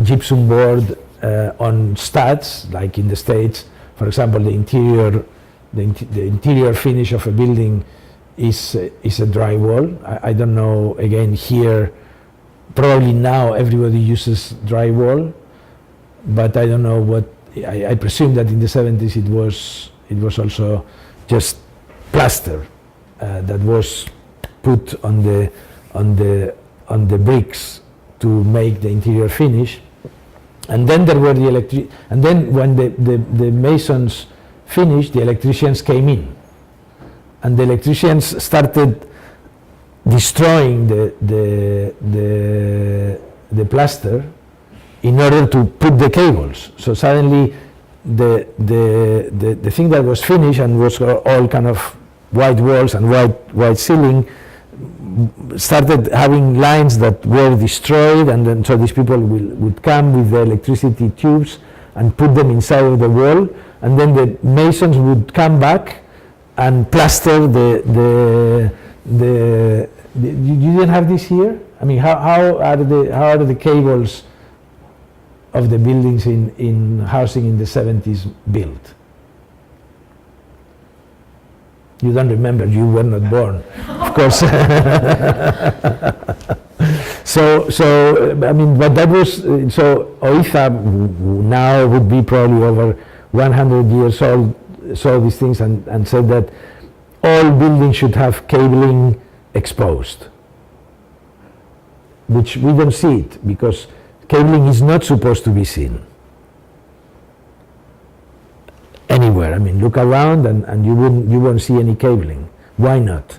gypsum board on studs like in the States. For example, the interior finish of a building is a drywall. I don't know. Again, here, probably now everybody uses drywall, but I don't know what. I presume that in the 70s it was also just plaster that was put on the bricks to make the interior finish, and then there were the and then when the masons finished, the electricians came in, and the electricians started destroying the plaster in order to put the cables. So suddenly the thing that was finished and was all kind of white walls and white ceiling started having lines that were destroyed, and then so these people would come with the electricity tubes and put them inside of the wall, and then the masons would come back and plaster you didn't have this here? I mean, how are the cables of the buildings in housing in the 70s built? You don't remember, you were not born, of course. So I mean, but that was, so Oiza now would be probably over 100 years old, saw these things and said that all buildings should have cabling exposed, which we don't see it because cabling is not supposed to be seen anywhere. I mean, look around and you won't see any cabling. Why not?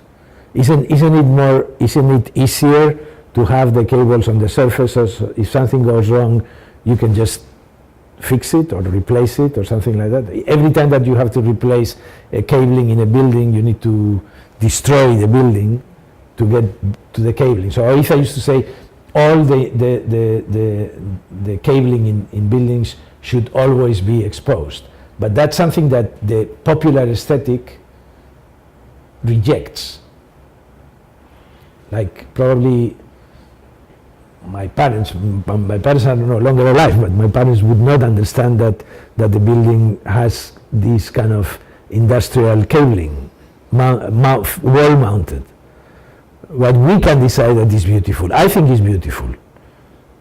Isn't it easier to have the cables on the surface, so if something goes wrong, you can just fix it or replace it or something like that? Every time that you have to replace a cabling in a building, you need to destroy the building to get to the cabling. So Oiza used to say all the cabling in buildings should always be exposed. But that's something that the popular aesthetic rejects. Like probably my parents are no longer alive, but my parents would not understand that the building has this kind of industrial cabling, wall mounted. What we can decide that is beautiful. I think is beautiful,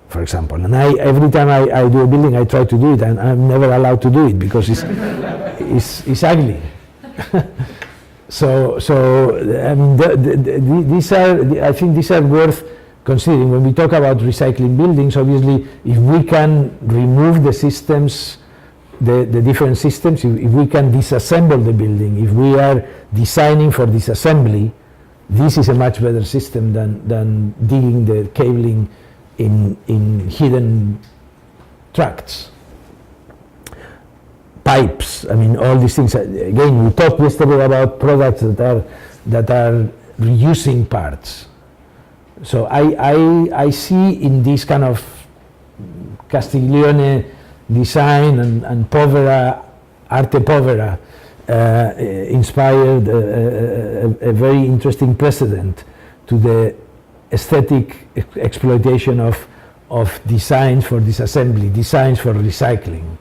for example. And every time I do a building, I try to do it, and I'm never allowed to do it because it's ugly. So I mean, I think these are worth considering when we talk about recycling buildings. Obviously, if we can remove the systems, the different systems, if we can disassemble the building, if we are designing for disassembly, this is a much better system than digging the cabling in hidden tracts. Pipes, I mean, all these things. Again, we talked yesterday about products that are reusing parts. So I see in this kind of Castiglione design and povera, arte povera, inspired a very interesting precedent to the aesthetic exploitation of designs for disassembly, designs for recycling,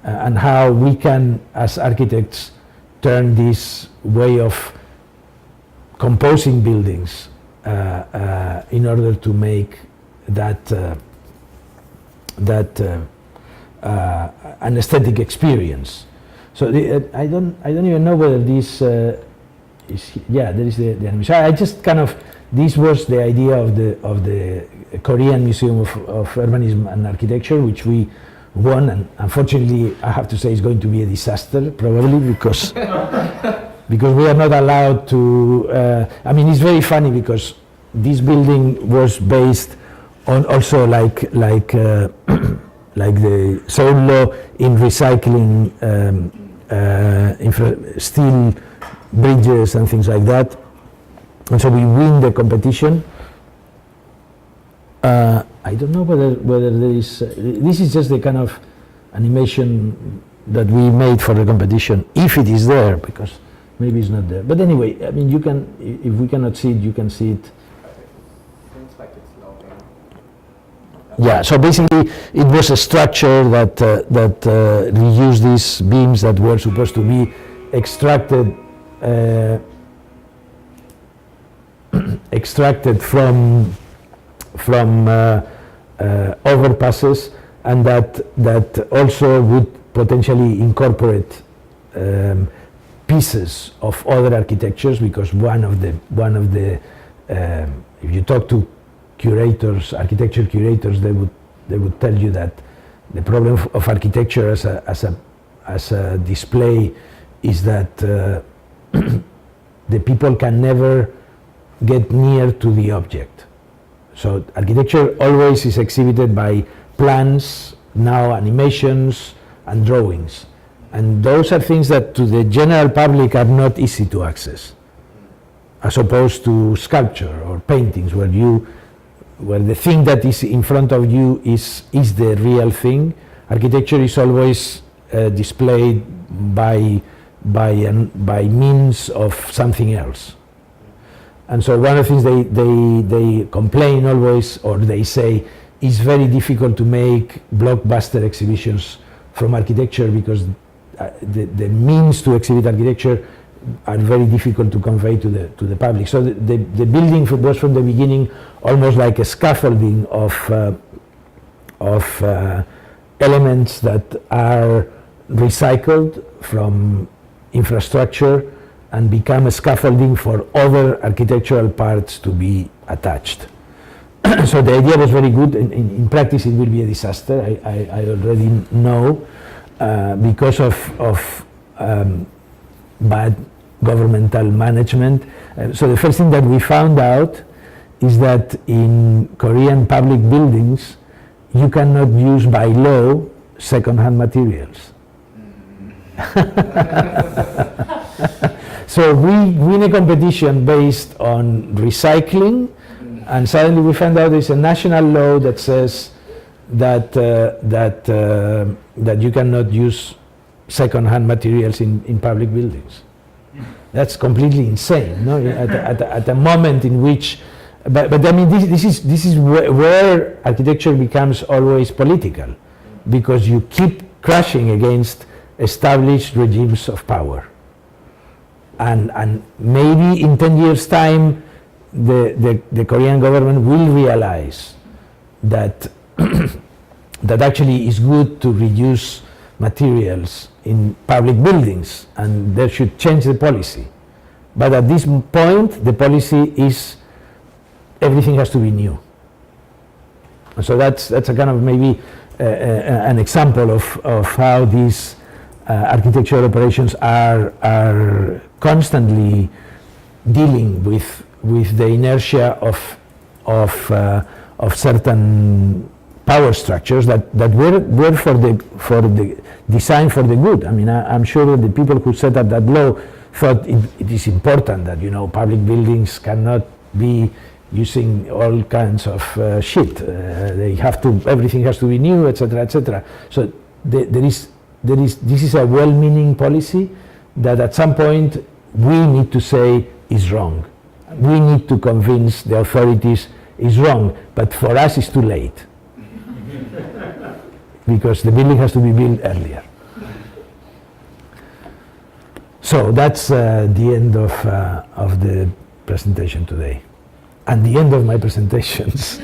and how we can, as architects, turn this way of composing buildings in order to make that an aesthetic experience. So I don't even know whether this is, yeah, there is the animation. I just kind of, this was the idea of the Korean Museum of Urbanism and Architecture, which we won, and unfortunately I have to say it's going to be a disaster probably because we are not allowed to. I mean, it's very funny because this building was based on also like the Seoul law in recycling steel bridges and things like that, and so we win the competition. I don't know whether there is. This is just the kind of animation that we made for the competition, if it is there, because maybe it's not there. But anyway, I mean, you can. If we cannot see it, you can see it. Seems like it's loading. Yeah. So basically, it was a structure that reused these beams that were supposed to be extracted. Extracted from overpasses, and that also would potentially incorporate pieces of other architectures, because one of the if you talk to curators, architecture curators, they would tell you that the problem of architecture as a display is that the people can never get near to the object. So architecture always is exhibited by plans, now animations and drawings. And those are things that to the general public are not easy to access, as opposed to sculpture or paintings where the thing that is in front of you is the real thing. Architecture is always displayed by means of something else. And so one of the things they complain always, or they say, it's very difficult to make blockbuster exhibitions from architecture because the means to exhibit architecture are very difficult to convey to the public. So the building was from the beginning almost like a scaffolding of elements that are recycled from infrastructure and become a scaffolding for other architectural parts to be attached. So the idea was very good. In practice, it will be a disaster. I already know because of bad governmental management. So the first thing that we found out is that in Korean public buildings, you cannot use by law second-hand materials. So we win a competition based on recycling, and suddenly we found out there's a national law that says that you cannot use second-hand materials in public buildings. That's completely insane, no? At a moment in which, but I mean, this is where architecture becomes always political, because you keep crashing against established regimes of power. And maybe in 10 years' time, the Korean government will realize that that actually is good to reduce materials in public buildings, and they should change the policy. But at this point, the policy is everything has to be new. And so that's a kind of maybe an example of how these architectural operations are constantly dealing with the inertia of certain power structures that were for the design for the good. I mean, I'm sure that the people who set up that law thought it is important that, public buildings cannot be using all kinds of shit. Everything has to be new, etc., etc. So this is a well-meaning policy that at some point we need to say is wrong. We need to convince the authorities is wrong, but for us it's too late because the building has to be built earlier. So that's the end of the presentation today, and the end of my presentations.